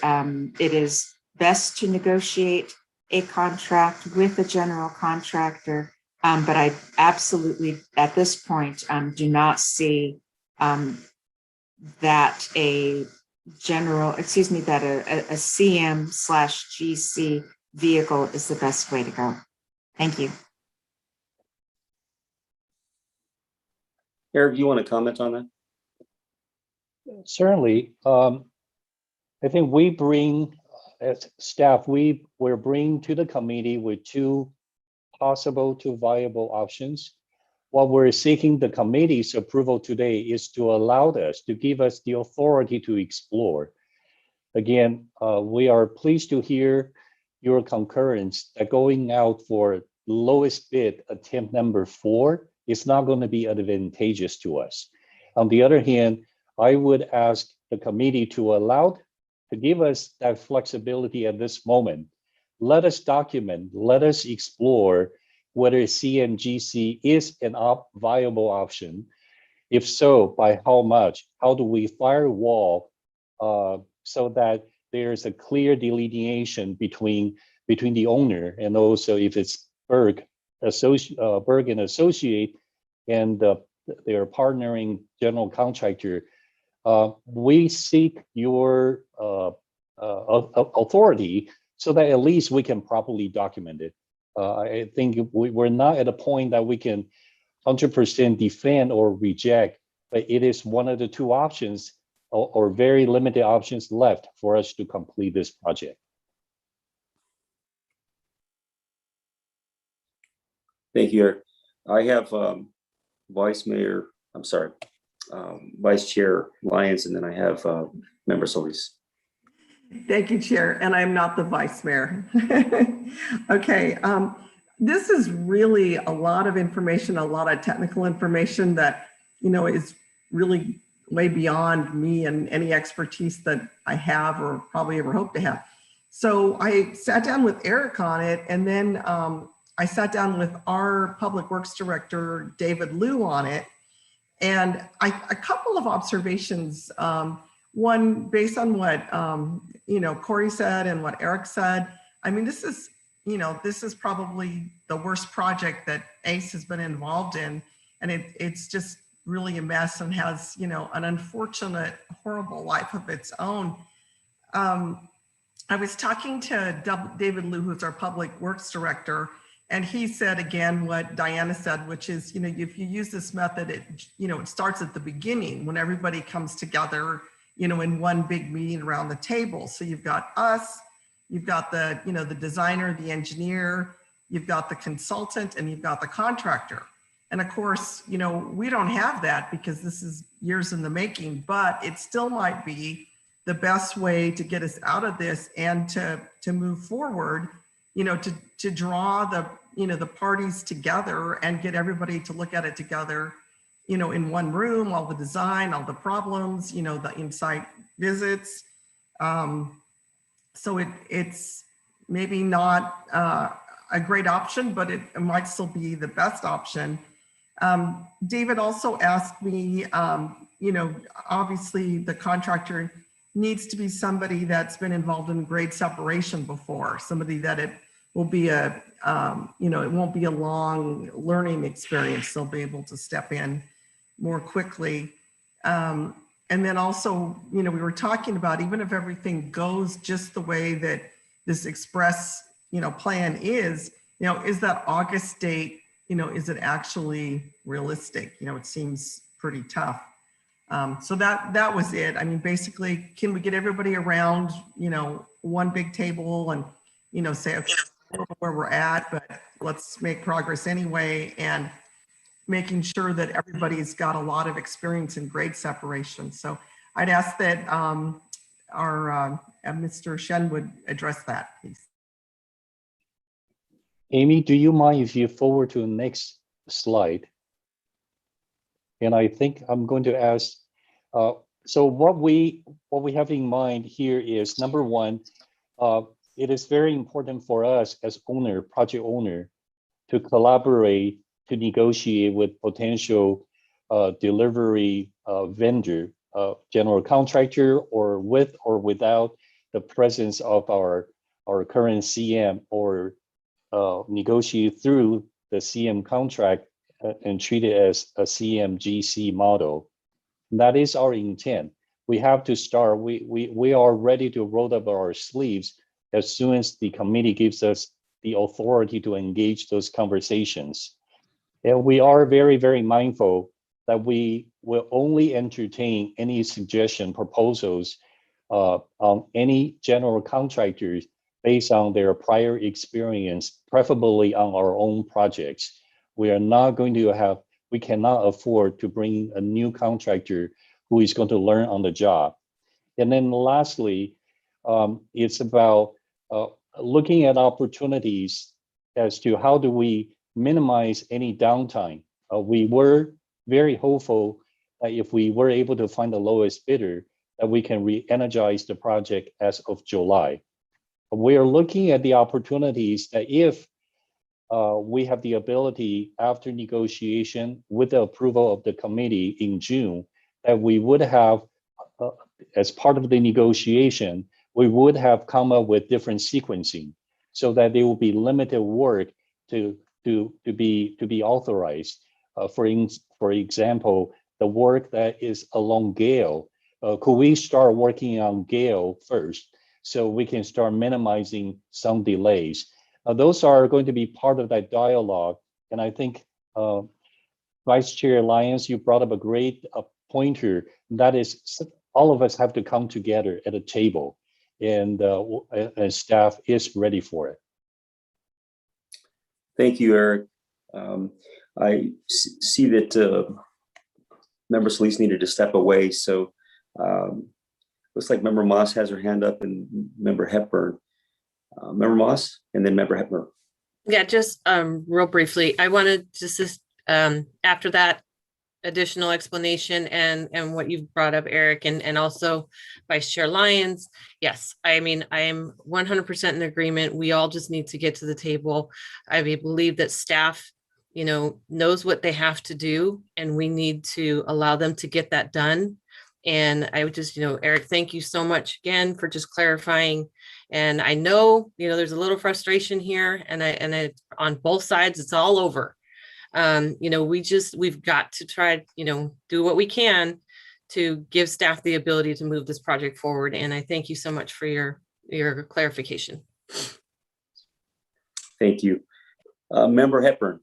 it is best to negotiate a contract with a general contractor. But I absolutely, at this point, do not see that a CM/GC vehicle is the best way to go. Thank you. Eric, you want to comment on that? Certainly. I think we bring, as staff, we're bringing to the committee with two viable options. What we're seeking the committee's approval today is to allow us, to give us the authority to explore. Again, we are pleased to hear your concurrence that going out for lowest bid, attempt number 4, is not going to be advantageous to us. On the other hand, I would ask the committee to give us that flexibility at this moment. Let us document, let us explore whether CMGC is an viable option. If so, by how much? How do we firewall so that there's a clear delineation between the owner and also if it's Berg and Associate and their partnering general contractor. We seek your authority so that at least we can properly document it. I think we're not at a point that we can 100% defend or reject, but it is one of the two options or very limited options left for us to complete this project. Thank you, Eric. I have Vice Chair Lyons, and then I have Member Solis. Thank you, Chair, and I'm not the Vice Mayor. Okay, this is really a lot of information, a lot of technical information that, is really way beyond me and any expertise that I have or probably ever hope to have. So I sat down with Eric on it, and then I sat down with our Public Works Director, David Liu, on it. And a couple of observations. One, based on what Corey said and what Eric said. I mean, this is probably the worst project that ACE has been involved in, and it's just really a mess and has an unfortunate, horrible life of its own. I was talking to David Liu, who's our Public Works Director, and he said again what Diana said, which is, if you use this method, it starts at the beginning when everybody comes together, in one big meeting around the table. So you've got us, you've got the, the designer, the engineer, you've got the consultant, and you've got the contractor. And of course, we don't have that because this is years in the making, but it still might be the best way to get us out of this and to move forward, to draw the parties together and get everybody to look at it together, in one room, all the design, all the problems, the in-site visits. So it's maybe not a great option, but it might still be the best option. David also asked me, obviously the contractor needs to be somebody that's been involved in grade separation before, somebody that it will be it won't be a long learning experience. They'll be able to step in more quickly. And then also, we were talking about, even if everything goes just the way that this express, plan is that August date, is it actually realistic? It seems pretty tough. So that was it. I mean, basically, can we get everybody around, one big table and, say, okay, I don't know where we're at, but let's make progress anyway, and making sure that everybody's got a lot of experience in grade separation. So I'd ask that our Mr. Shen would address that, please. Amy, do you mind if you forward to the next slide? And I think I'm going to ask, so what we have in mind here is, number one, it is very important for us as project owner, to collaborate, to negotiate with potential delivery vendor, general contractor, or with or without the presence of our current CM, or negotiate through the CM contract and treat it as a CMGC model. That is our intent. We have to start, we are ready to roll up our sleeves as soon as the committee gives us the authority to engage those conversations. And we are very, very mindful that we will only entertain any suggestion proposals on any general contractors based on their prior experience, preferably on our own projects. We are not going to have, we cannot afford to bring a new contractor who is going to learn on the job. And then lastly, it's about looking at opportunities as to how do we minimize any downtime. We were very hopeful that if we were able to find the lowest bidder, that we can re-energize the project as of July. We are looking at the opportunities that if we have the ability after negotiation with the approval of the committee in June, that we would have, as part of the negotiation, we would have come up with different sequencing so that there will be limited work to be authorized. For example, the work that is along Gale, could we start working on Gale first so we can start minimizing some delays? Those are going to be part of that dialogue. And I think Vice Chair Lyons, you brought up a great pointer. That is, all of us have to come together at a table, and staff is ready for it. Thank you, Eric. I see that Member Solis needed to step away, so looks like Member Moss has her hand up and Member Hepburn. Member Moss and then Member Hepburn. Yeah, just real briefly, I wanted to just after that additional explanation and what you've brought up, Eric, and also Vice Chair Lyons. Yes, I mean, I am 100% in agreement. We all just need to get to the table. I believe that staff, you know, knows what they have to do, and we need to allow them to get that done. And I would just, you know, Eric, thank you so much again for just clarifying. And I know, you know, there's a little frustration here, and I on both sides, it's all over. You know, we've got to try, you know, do what we can to give staff the ability to move this project forward. And I thank you so much for your clarification. Thank you. Member Hepburn.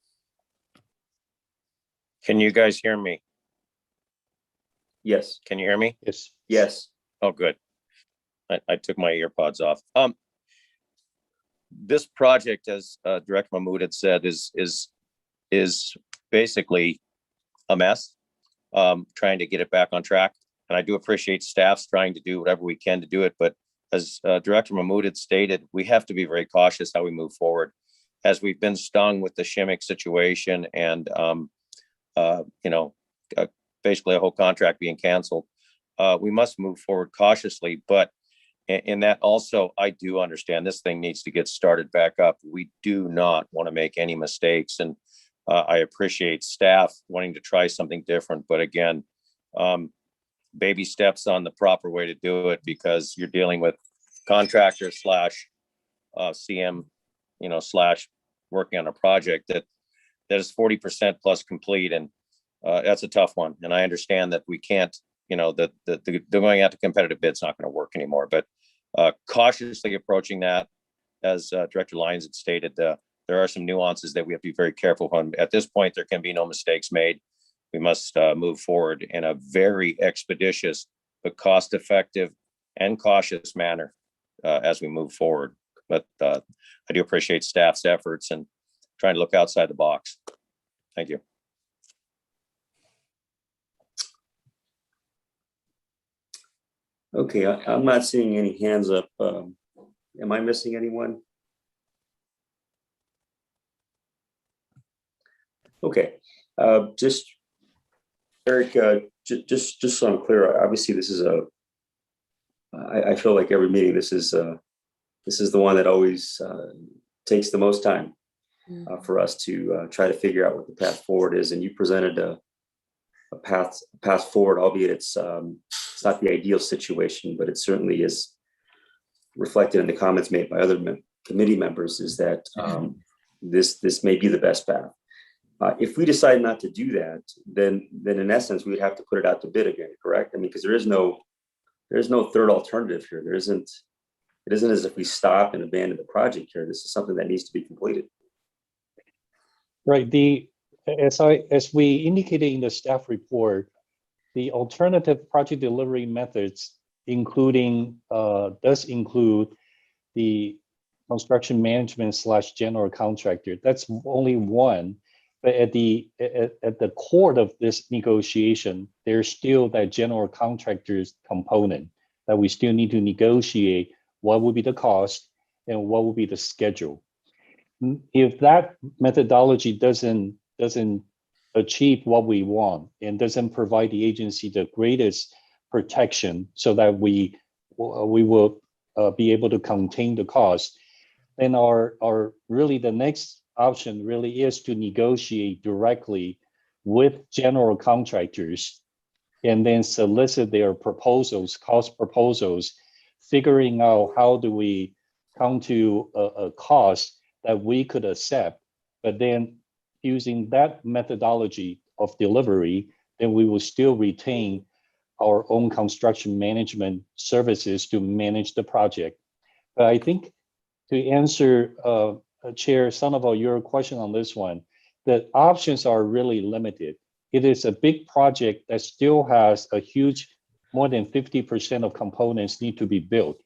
Can you guys hear me? Yes. Can you hear me? Yes. Yes. Oh, good. I took my earpods off. This project, as Director Mahmood had said, is basically a mess. Trying to get it back on track, and I do appreciate staff's trying to do whatever we can to do it. But as Director Mahmood had stated, we have to be very cautious how we move forward, as we've been stung with the Shimmick situation and you know, basically a whole contract being canceled. We must move forward cautiously, but in that also, I do understand this thing needs to get started back up. We do not want to make any mistakes, and I appreciate staff wanting to try something different, but again, baby steps on the proper way to do it, because you're dealing with contractor slash CM, you know, slash working on a project that is 40% plus complete, and that's a tough one. And I understand that we can't, you know, that the going out to competitive bid's not going to work anymore, but cautiously approaching that, as Director Lyons had stated, there are some nuances that we have to be very careful on. At this point, there can be no mistakes made. We must move forward in a very expeditious, but cost-effective and cautious manner as we move forward. But I do appreciate staff's efforts and trying to look outside the box. Thank you. Okay, I'm not seeing any hands up. Am I missing anyone? Okay, just Eric, just so I'm clear, obviously this is I feel like every meeting, this is the one that always takes the most time for us to try to figure out what the path forward is. And you presented a path forward, albeit it's not the ideal situation, but it certainly is reflected in the comments made by other committee members, is that this may be the best path. If we decide not to do that, then in essence, we would have to put it out to bid again, correct? I mean, because there is no third alternative here. It isn't as if we stop and abandon the project here. This is something that needs to be completed. Right. As we indicated in the staff report, the alternative project delivery methods, does include the construction management / general contractor. That's only one, but at the core of this negotiation, there's still that general contractors component that we still need to negotiate what will be the cost and what will be the schedule. If that methodology doesn't achieve what we want and doesn't provide the agency the greatest protection so that we will be able to contain the cost, then our really the next option really is to negotiate directly with general contractors and then solicit their proposals, cost proposals, figuring out how do we come to a cost that we could accept, but then using that methodology of delivery, then we will still retain our own construction management services to manage the project. But I think to answer, Chair, some of your question on this one, the options are really limited. It is a big project that still has a huge, more than 50% of components need to be built.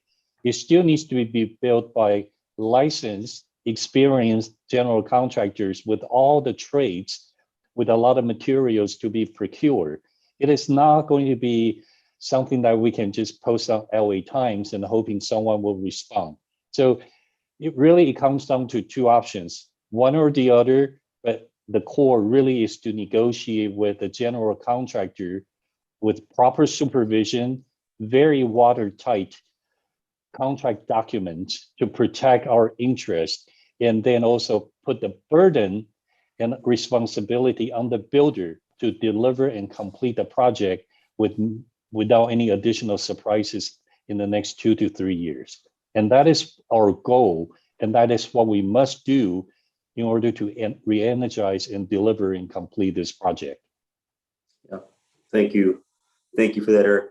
It still needs to be built by licensed, experienced general contractors with all the trades, with a lot of materials to be procured. It is not going to be something that we can just post on LA Times and hoping someone will respond. So it comes down to two options, one or the other, but the core really is to negotiate with a general contractor with proper supervision, very watertight contract documents to protect our interest, and then also put the burden and responsibility on the builder to deliver and complete the project without any additional surprises in the next 2 to 3 years. And that is our goal, and that is what we must do in order to re-energize and deliver and complete this project. Yeah, thank you. Thank you for that, Eric.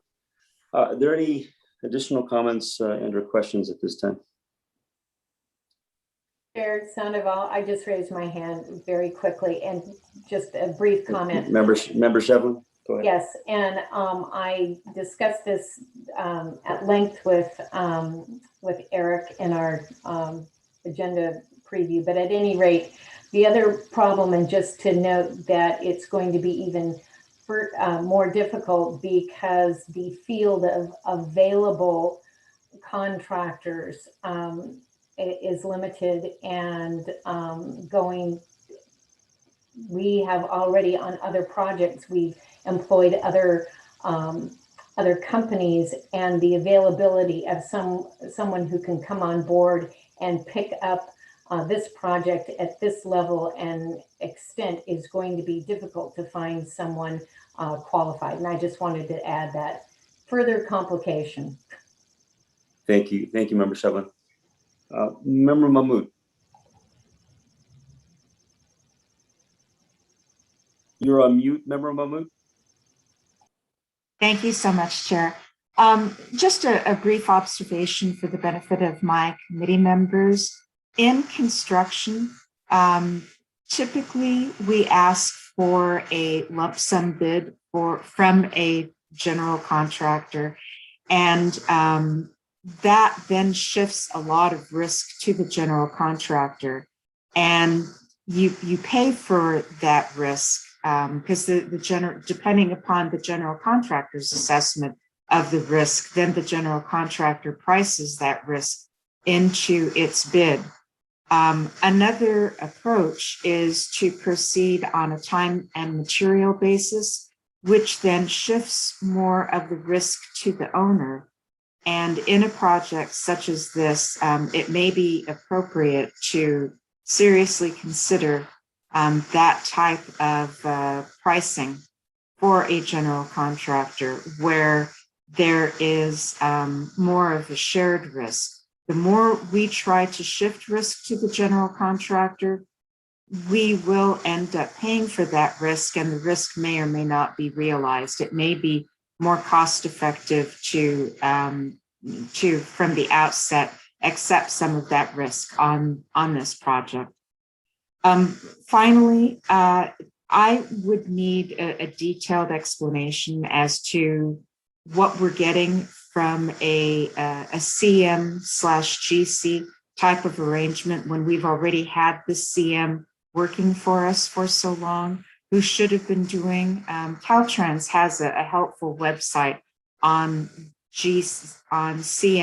Are there any additional comments and/or questions at this time? Chair Sandoval, I just raised my hand very quickly and just a brief comment. Member Shevlin, go ahead. Yes, and I discussed this at length with Eric in our agenda preview, but at any rate, the other problem, and just to note that it's going to be even more difficult because the field of available contractors is limited, and we have already on other projects, we've employed other companies, and the availability of someone who can come on board and pick up this project at this level and extent is going to be difficult to find someone qualified. And I just wanted to add that further complication. Thank you, Member Shevlin. Member Mahmood. You're on mute, Member Mahmood. Thank you so much, Chair. Just a brief observation for the benefit of my committee members. In construction, typically we ask for a lump sum bid from a general contractor, and that then shifts a lot of risk to the general contractor, and you pay for that risk because depending upon the general contractor's assessment of the risk, then the general contractor prices that risk into its bid. Another approach is to proceed on a time and material basis, which then shifts more of the risk to the owner. And in a project such as this, it may be appropriate to seriously consider that type of pricing for a general contractor where there is more of a shared risk. The more we try to shift risk to the general contractor, we will end up paying for that risk, and the risk may or may not be realized. It may be more cost effective to from the outset accept some of that risk on this project. Finally, I would need a detailed explanation as to what we're getting from a CM/GC type of arrangement when we've already had the CM working for us for so long, who should have been doing. Caltrans has a helpful website on CM/GC,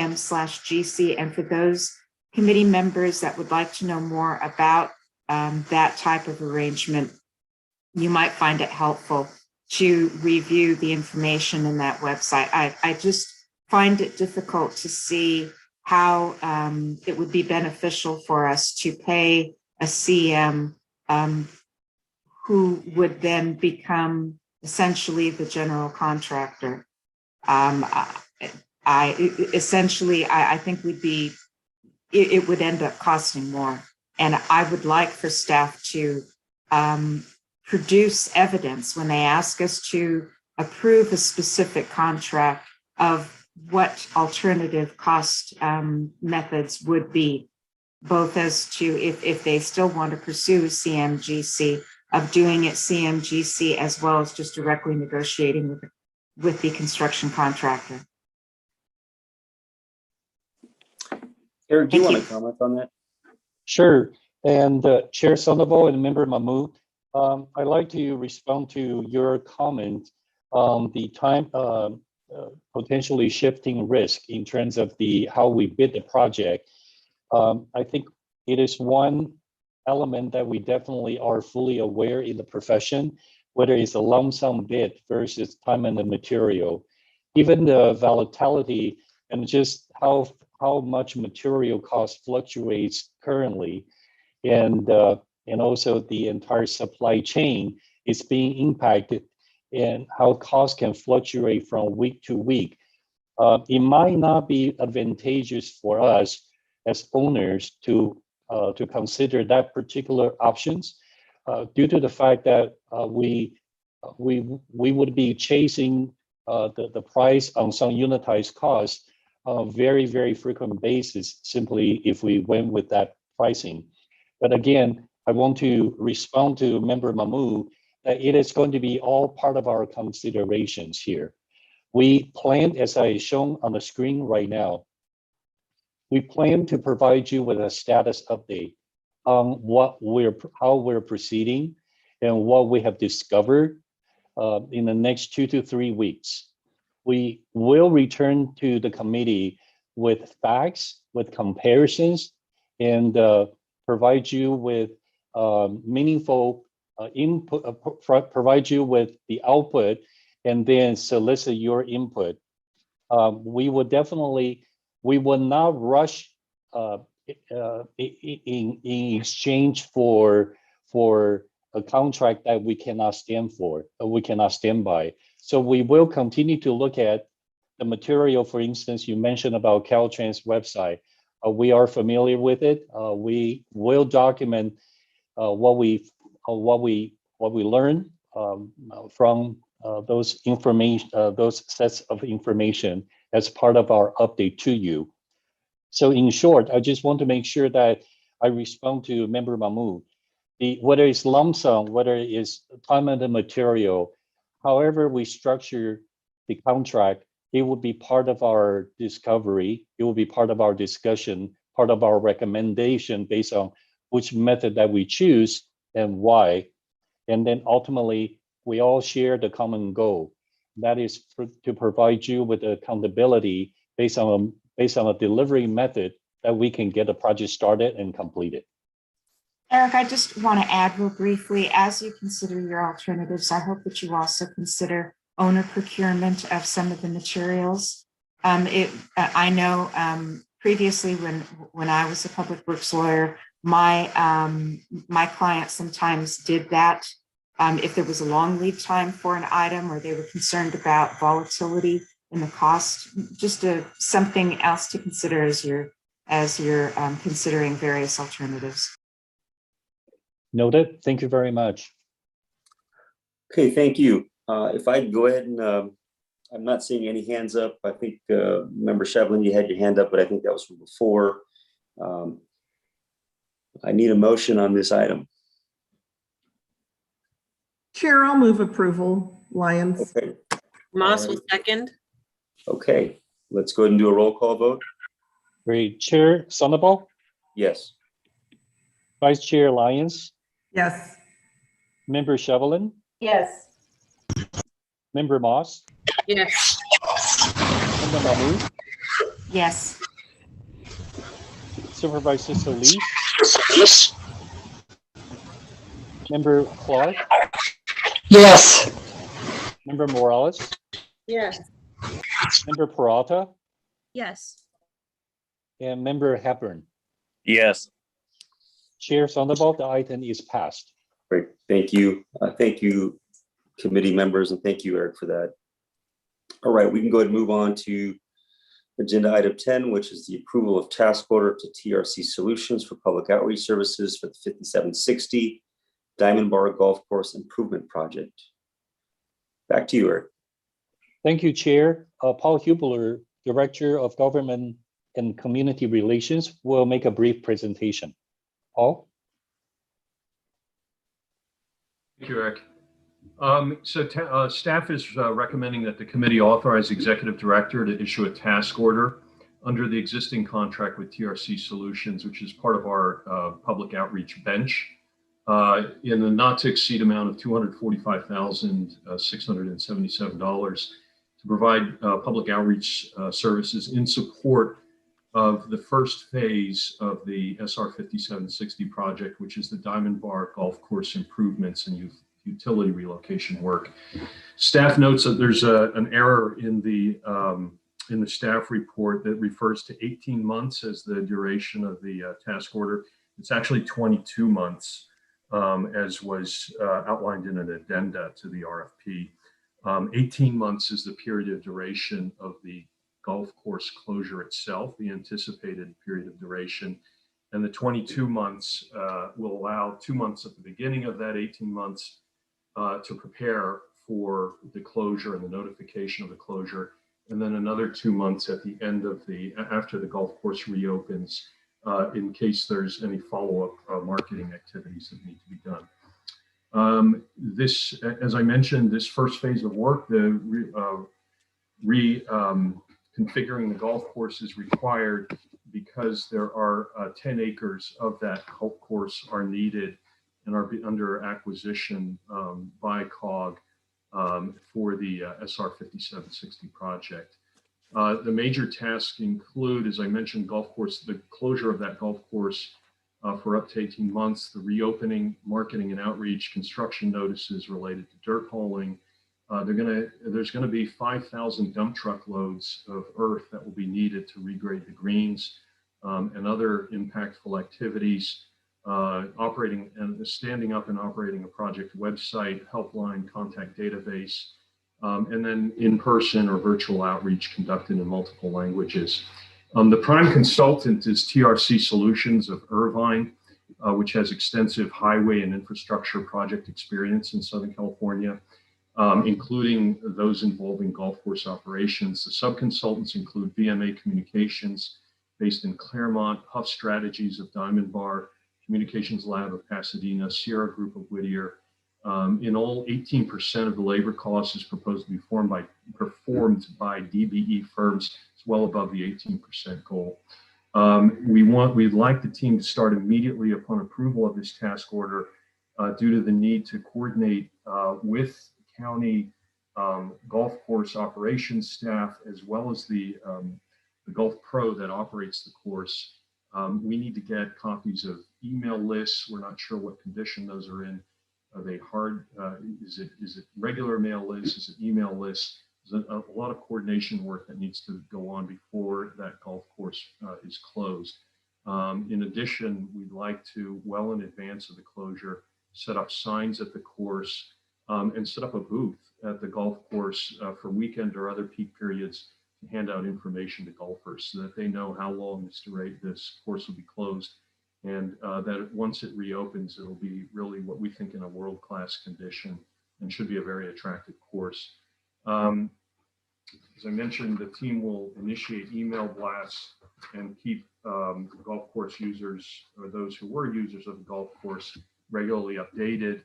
and for those committee members that would like to know more about that type of arrangement, you might find it helpful to review the information in that website. I just find it difficult to see how it would be beneficial for us to pay a CM who would then become essentially the general contractor. I think it would end up costing more. And I would like for staff to produce evidence when they ask us to approve a specific contract of what alternative cost methods would be, both as to if they still want to pursue CMGC, of doing it CMGC, as well as just directly negotiating with the construction contractor. Eric, do you want to comment on that? Sure. And Chair Sandoval and Member Mahmood, I'd like to respond to your comment on the time potentially shifting risk in terms of how we bid the project. I think it is one element that we definitely are fully aware in the profession, whether it's a lump sum bid versus time and the material. Given the volatility and just how much material cost fluctuates currently, and also the entire supply chain is being impacted, and how costs can fluctuate from week to week. It might not be advantageous for us as owners to consider that particular options due to the fact that we would be chasing the price on some unitized costs on a very, very frequent basis, simply if we went with that pricing. But again, I want to respond to Member Mahmood that it is going to be all part of our considerations here. We plan, as I shown on the screen right now, we plan to provide you with a status update on how we're proceeding and what we have discovered in the next 2 to 3 weeks. We will return to the committee with facts, with comparisons, and provide you with meaningful input, provide you with the output, and then solicit your input. We will not rush in exchange for a contract that we cannot stand for, we cannot stand by. So we will continue to look at the material. For instance, you mentioned about Caltrans website. We are familiar with it. We will document what we learn from those information, those sets of information as part of our update to you. So in short, I just want to make sure that I respond to Member Mahmood. Whether it's lump sum, whether it's time and the material, however we structure the contract, it will be part of our discovery. It will be part of our discussion, part of our recommendation based on which method that we choose and why. And then ultimately, we all share the common goal. That is to provide you with accountability based on a delivery method that we can get the project started and completed. Eric, I just want to add real briefly, as you consider your alternatives, I hope that you also consider owner procurement of some of the materials. I know previously when I was a public works lawyer, my client sometimes did that. If there was a long lead time for an item, or they were concerned about volatility in the cost, just something else to consider as you're considering various alternatives. Noted. Thank you very much. Okay, thank you. If I go ahead and I'm not seeing any hands up. I think Member Shevlin, you had your hand up, but I think that was from before. I need a motion on this item. Chair, I'll move approval. Lyons. Okay. Moss will second. Okay, let's go ahead and do a roll call vote. Great. Chair Sonderbold, Yes. Vice Chair Lyons, Yes. Member Shevelin, Yes. Member Moss, Yes. Member Mahmood, Yes. Supervisor Solis, Member Clark, Yes. Member Morales, Yes. Member Peralta, Yes. and Member Hepburn. Yes. Chair Sonderbold, the item is passed. Great, thank you. Thank you, committee members, and thank you, Eric, for that. All right, we can go ahead and move on to agenda item 10, which is the approval of task order to TRC Solutions for public outreach services for the 5760 Diamond Bar Golf Course Improvement Project. Back to you, Eric. Thank you, Chair. Paul Hubler, Director of Government and Community Relations, will make a brief presentation. Paul? Thank you, Eric. Staff is recommending that the committee authorize the executive director to issue a task order under the existing contract with TRC Solutions, which is part of our public outreach bench, in the not to exceed amount of $245,677 to provide public outreach services in support of the first phase of the SR 5760 project, which is the Diamond Bar Golf Course improvements and utility relocation work. Staff notes that there's an error in the staff report that refers to 18 months as the duration of the task order. It's actually 22 months, as was outlined in an addenda to the RFP. 18 months is the period of duration of the golf course closure itself, the anticipated period of duration. And the 22 months will allow 2 months at the beginning of that 18 months to prepare for the closure and the notification of the closure, and then another 2 months at the end of after the golf course reopens, in case there's any follow-up marketing activities that need to be done. This, as I mentioned, this first phase of work, the configuring the golf course is required because there are 10 acres of that golf course are needed and are under acquisition by COG for the SR 5760 project. The major tasks include, as I mentioned, the closure of that golf course for up to 18 months, the reopening, marketing and outreach, construction notices related to dirt hauling. There's going to be 5,000 dump truck loads of earth that will be needed to regrade the greens and other impactful activities. Operating and standing up and operating a project website, helpline, contact database, and then in-person or virtual outreach conducted in multiple languages. The prime consultant is TRC Solutions of Irvine, which has extensive highway and infrastructure project experience in Southern California, including those involving golf course operations. The sub-consultants include VMA Communications, based in Claremont, Huff Strategies of Diamond Bar, Communications Lab of Pasadena, Sierra Group of Whittier. In all, 18% of the labor cost is proposed to be performed by DBE firms. It's well above the 18% goal. We'd like the team to start immediately upon approval of this task order due to the need to coordinate with county golf course operations staff, as well as the golf pro that operates the course. We need to get copies of email lists. We're not sure what condition those are in. Are they hard? Is it regular mail lists? Is it email lists? There's a lot of coordination work that needs to go on before that golf course is closed. In addition, we'd like to, well in advance of the closure, set up signs at the course and set up a booth at the golf course for weekend or other peak periods to hand out information to golfers so that they know how long this course will be closed, and that once it reopens, it'll be really what we think in a world-class condition and should be a very attractive course. As I mentioned, the team will initiate email blasts and keep golf course users, or those who were users of the golf course, regularly updated.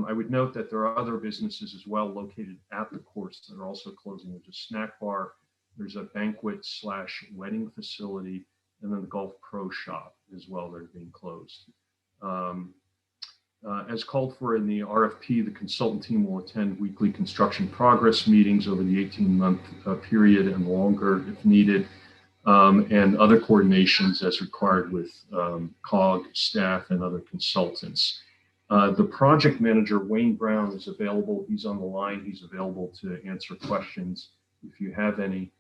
I would note that there are other businesses as well located at the course that are also closing. There's a snack bar, there's a banquet/wedding facility, and then the Golf Pro Shop as well that are being closed. As called for in the RFP, the consultant team will attend weekly construction progress meetings over the 18-month period and longer if needed, and other coordinations as required with COG staff and other consultants. The project manager, Wayne Brown, is available. He's on the line. He's available to answer questions if you have any.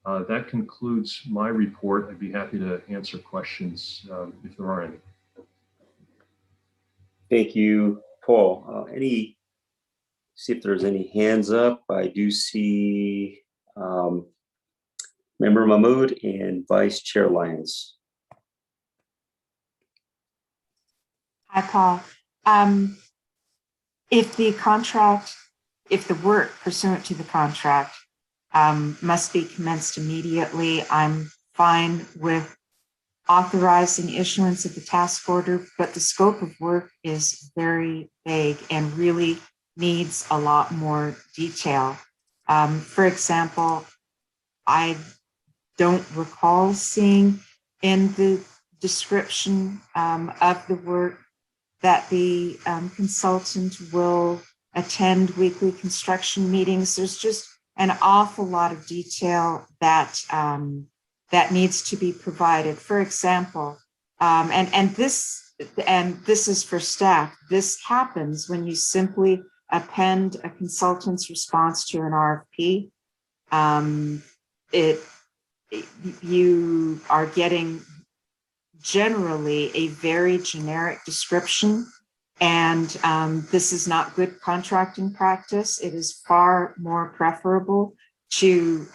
That concludes my report. I'd be happy to answer questions if there are any. Thank you, Paul. See if there's any hands up. I do see Member Mahmood and Vice Chair Lyons. Hi, Paul. If the work pursuant to the contract must be commenced immediately, I'm fine with authorizing issuance of the task order, but the scope of work is very vague and really needs a lot more detail. For example, I don't recall seeing in the description of the work that the consultant will attend weekly construction meetings. There's just an awful lot of detail that that needs to be provided. For example, and this is for staff. This happens when you simply append a consultant's response to an RFP. You are getting generally a very generic description, and this is not good contracting practice. It is far more preferable to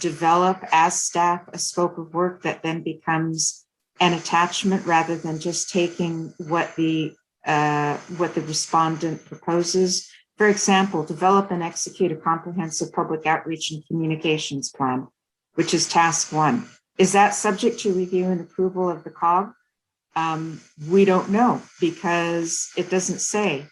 develop as staff a scope of work that then becomes an attachment rather than just taking what the respondent proposes. For example, develop and execute a comprehensive public outreach and communications plan, which is task 1. Is that subject to review and approval of the COG? We don't know because it doesn't say.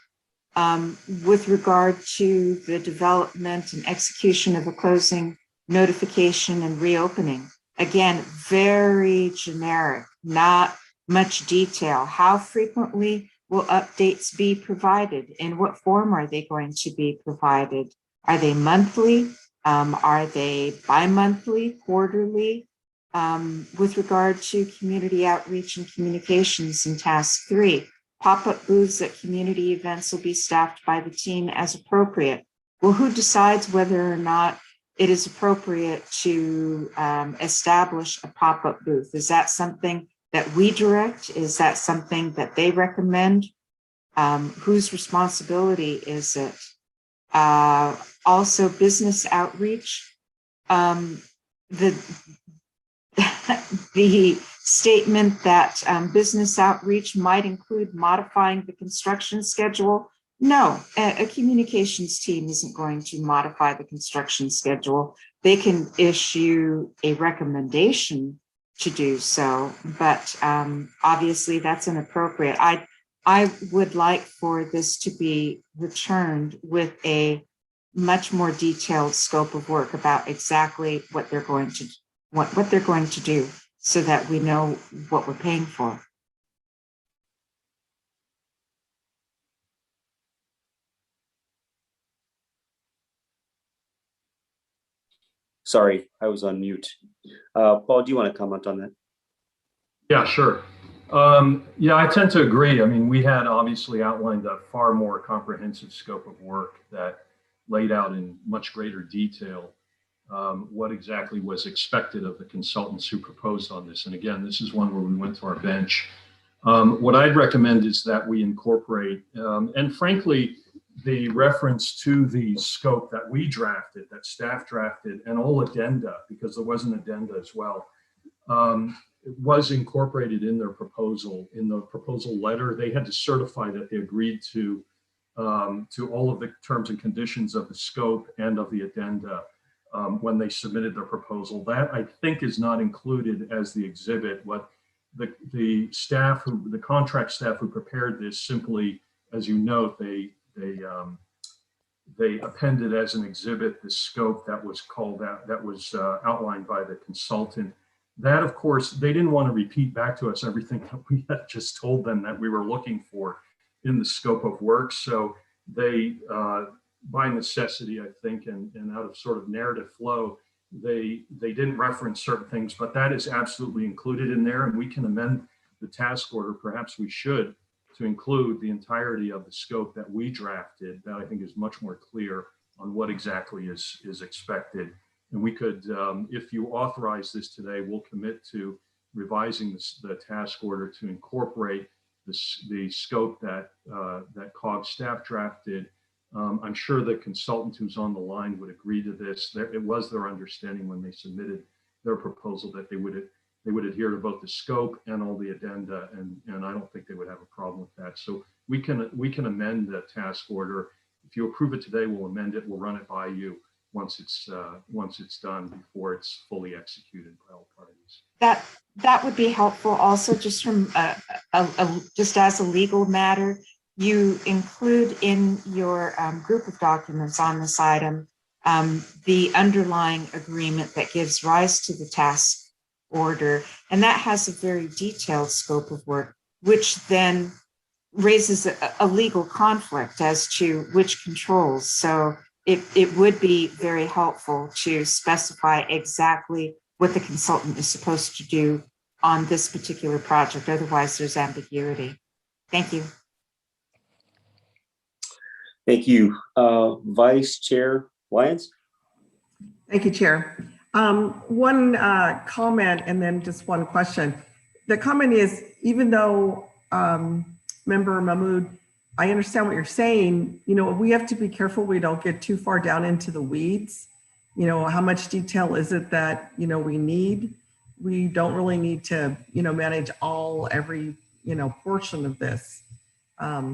With regard to the development and execution of a closing notification and reopening, again, very generic, not much detail. How frequently will updates be provided? In what form are they going to be provided? Are they monthly? Are they bi-monthly, quarterly? With regard to community outreach and communications in task 3, pop-up booths at community events will be staffed by the team as appropriate. Well, who decides whether or not it is appropriate to establish a pop-up booth? Is that something that we direct? Is that something that they recommend? Whose responsibility is it? Also, business outreach. The statement that business outreach might include modifying the construction schedule. No, a communications team isn't going to modify the construction schedule. They can issue a recommendation to do so, but obviously that's inappropriate. I would like for this to be returned with a much more detailed scope of work about exactly what they're going to what they're going to do so that we know what we're paying for. Sorry, I was on mute. Paul, do you want to comment on that? Yeah, sure. Yeah, I tend to agree. I mean, we had obviously outlined a far more comprehensive scope of work that laid out in much greater detail what exactly was expected of the consultants who proposed on this. And again, this is one where we went to our bench. What I'd recommend is that we incorporate, and frankly, the reference to the scope that we drafted, that staff drafted, and all addenda, because there was an addenda as well, it was incorporated in their proposal. In the proposal letter, they had to certify that they agreed to all of the terms and conditions of the scope and of the addenda when they submitted their proposal. That, I think, is not included as the exhibit. What the staff, the contract staff who prepared this, simply, as you note, they they appended as an exhibit the scope that was called out, that was outlined by the consultant. That, of course, they didn't want to repeat back to us everything that we had just told them that we were looking for in the scope of work. So they, by necessity, I think, and out of sort of narrative flow, they didn't reference certain things, but that is absolutely included in there, and we can amend the task order. Perhaps we should, to include the entirety of the scope that we drafted, that I think is much more clear on what exactly is expected. And we could, if you authorize this today, we'll commit to revising the task order to incorporate the scope that that COG staff drafted. I'm sure the consultant who's on the line would agree to this. It was their understanding when they submitted their proposal that they would adhere to both the scope and all the addenda, and I don't think they would have a problem with that. So we can amend the task order. If you approve it today, we'll amend it. We'll run it by you once it's done, before it's fully executed by all parties. That would be helpful. Also, just from just as a legal matter, you include in your group of documents on this item the underlying agreement that gives rise to the task order, and that has a very detailed scope of work, which then raises a legal conflict as to which controls. So it would be very helpful to specify exactly what the consultant is supposed to do on this particular project. Otherwise, there's ambiguity. Thank you. Thank you. Vice Chair Lyons? Thank you, Chair. One comment and then just one question. The comment is, even though Member Mahmood, I understand what you're saying, you know, we have to be careful we don't get too far down into the weeds. You know, how much detail is it that, you know, we need? We don't really need to, you know, manage every, you know, portion of this.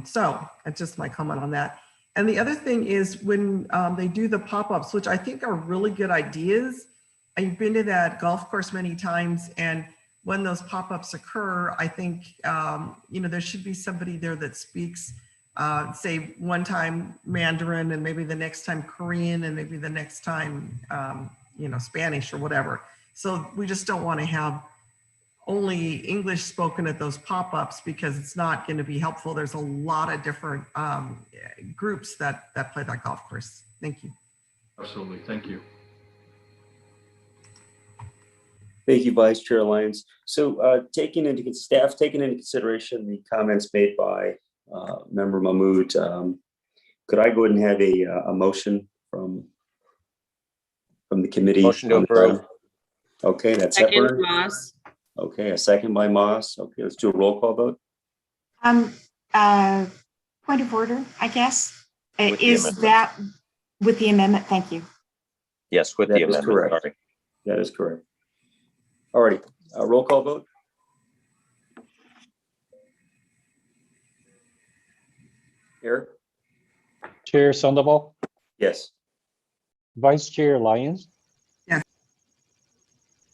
So that's just my comment on that. And the other thing is when they do the pop-ups, which I think are really good ideas. I've been to that golf course many times, and when those pop-ups occur, I think, you know, there should be somebody there that speaks, say one time Mandarin and maybe the next time Korean and maybe the next time, you know, Spanish or whatever. So we just don't want to have only English spoken at those pop-ups because it's not going to be helpful. There's a lot of different groups that play that golf course. Thank you. Absolutely. Thank you. Thank you, Vice Chair Lyons. So staff taking into consideration the comments made by Member Mahmood, could I go ahead and have a motion from the committee? Motion to approve. Okay, that's Second, Hepburn. Moss. Okay, a second by Moss. Okay, let's do a roll call vote. Point of order, I guess. With the Is amendment. that with the amendment? Thank you. Yes, with That the is amendment. correct. Sorry. That is correct. All righty, roll call vote. Eric? Chair Sandoval, Yes. Vice Chair Lyons. Yes.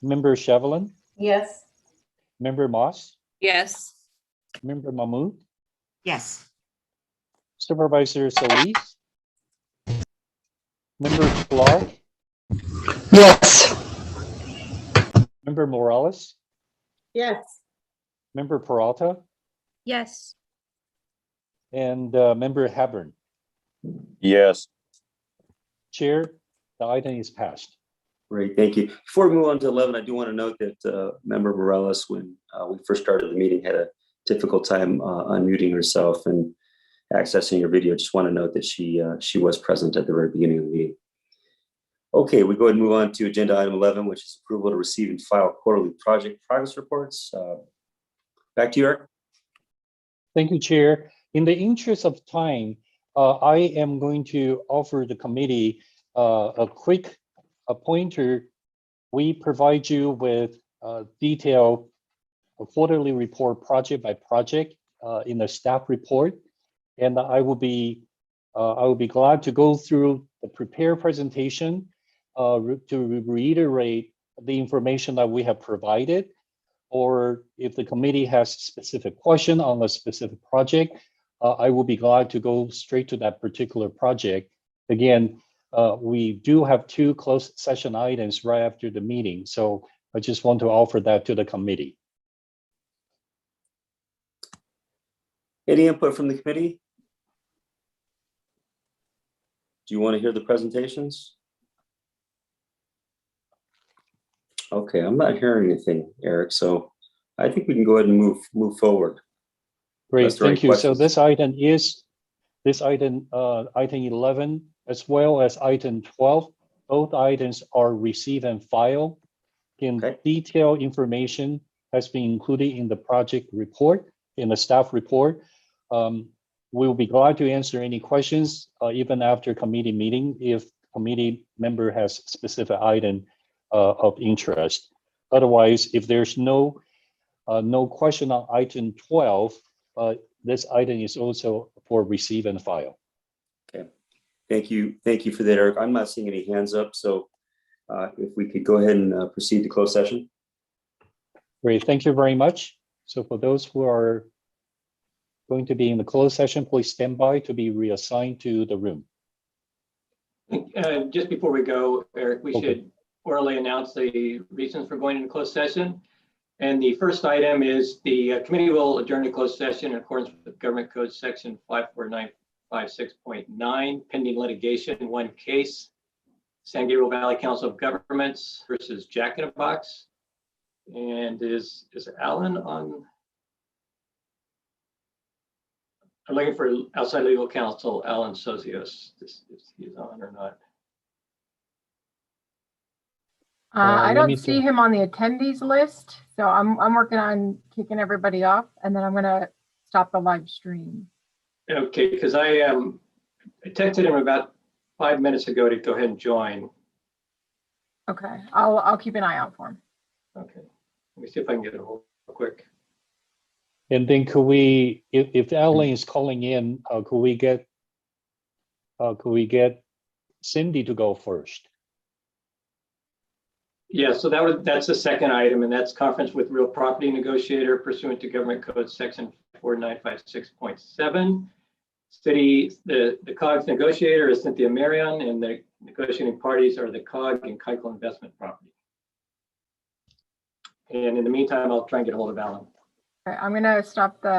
Member Shevelin, Yes. Member Moss, Yes. Member Mahmood, Yes. Supervisor Solis, Member Clark, Yes. Member Morales, Yes. Member Peralta, Yes. and Member Hepburn. Yes. Chair, the item is passed. Great, thank you. Before we move on to 11, I do want to note that Member Morales, when we first started the meeting, had a difficult time unmuting herself and accessing her video. Just want to note that she was present at the very beginning of the meeting. Okay, we go ahead and move on to agenda item 11, which is approval to receive and file quarterly project progress reports. Back to you, Eric. Thank you, Chair. In the interest of time, I am going to offer the committee a quick pointer. We provide you with detailed quarterly report project by project in the staff report, and I will be glad to go through the prepared presentation to reiterate the information that we have provided, or if the committee has specific question on a specific project, I will be glad to go straight to that particular project. Again, we do have 2 closed session items right after the meeting, so I just want to offer that to the committee. Any input from the committee? Do you want to hear the presentations? Okay, I'm not hearing anything, Eric, so I think we can go ahead and move forward. Great, Unless there are any thank you. So questions. this item is, item 11, as well as item 12. Both items are receive and file. In Okay. detailed information has been included in the project report, in the staff report. We'll be glad to answer any questions, even after committee meeting, if committee member has specific item of interest. Otherwise, if there's no question on item 12, this item is also for receive and file. Okay, thank you for that, Eric. I'm not seeing any hands up, so if we could go ahead and proceed to closed session. Great, thank you very much. So for those who are going to be in the closed session, please stand by to be reassigned to the room. Just before we go, Eric, we Okay. should orally announce the reasons for going into closed session. And the first item is the committee will adjourn to closed session in accordance with Government Code Section 54956.9, pending litigation, 1 case, San Gabriel Valley Council of Governments versus Jack in a Box. And is Alan on? I'm looking for outside legal counsel, Alan Socios, if he's on or not. I let don't me see do- him on the attendees list, so I'm working on kicking everybody off, and then I'm gonna stop the live stream. Okay, because I texted him about 5 minutes ago to go ahead and join. Okay, I'll keep an eye out for him. Okay, let me see if I can get it real quick. And then could we, if Alan is calling in, could we get Cindy to go first? Yeah, so that's the second item, and that's conference with real property negotiator pursuant to Government Code Section 4956.7. The COG's negotiator is Cynthia Marion, and the negotiating parties are the COG and Keuchel Investment Property. And in the meantime, I'll try and get a hold of Alan. Okay, I'm gonna stop the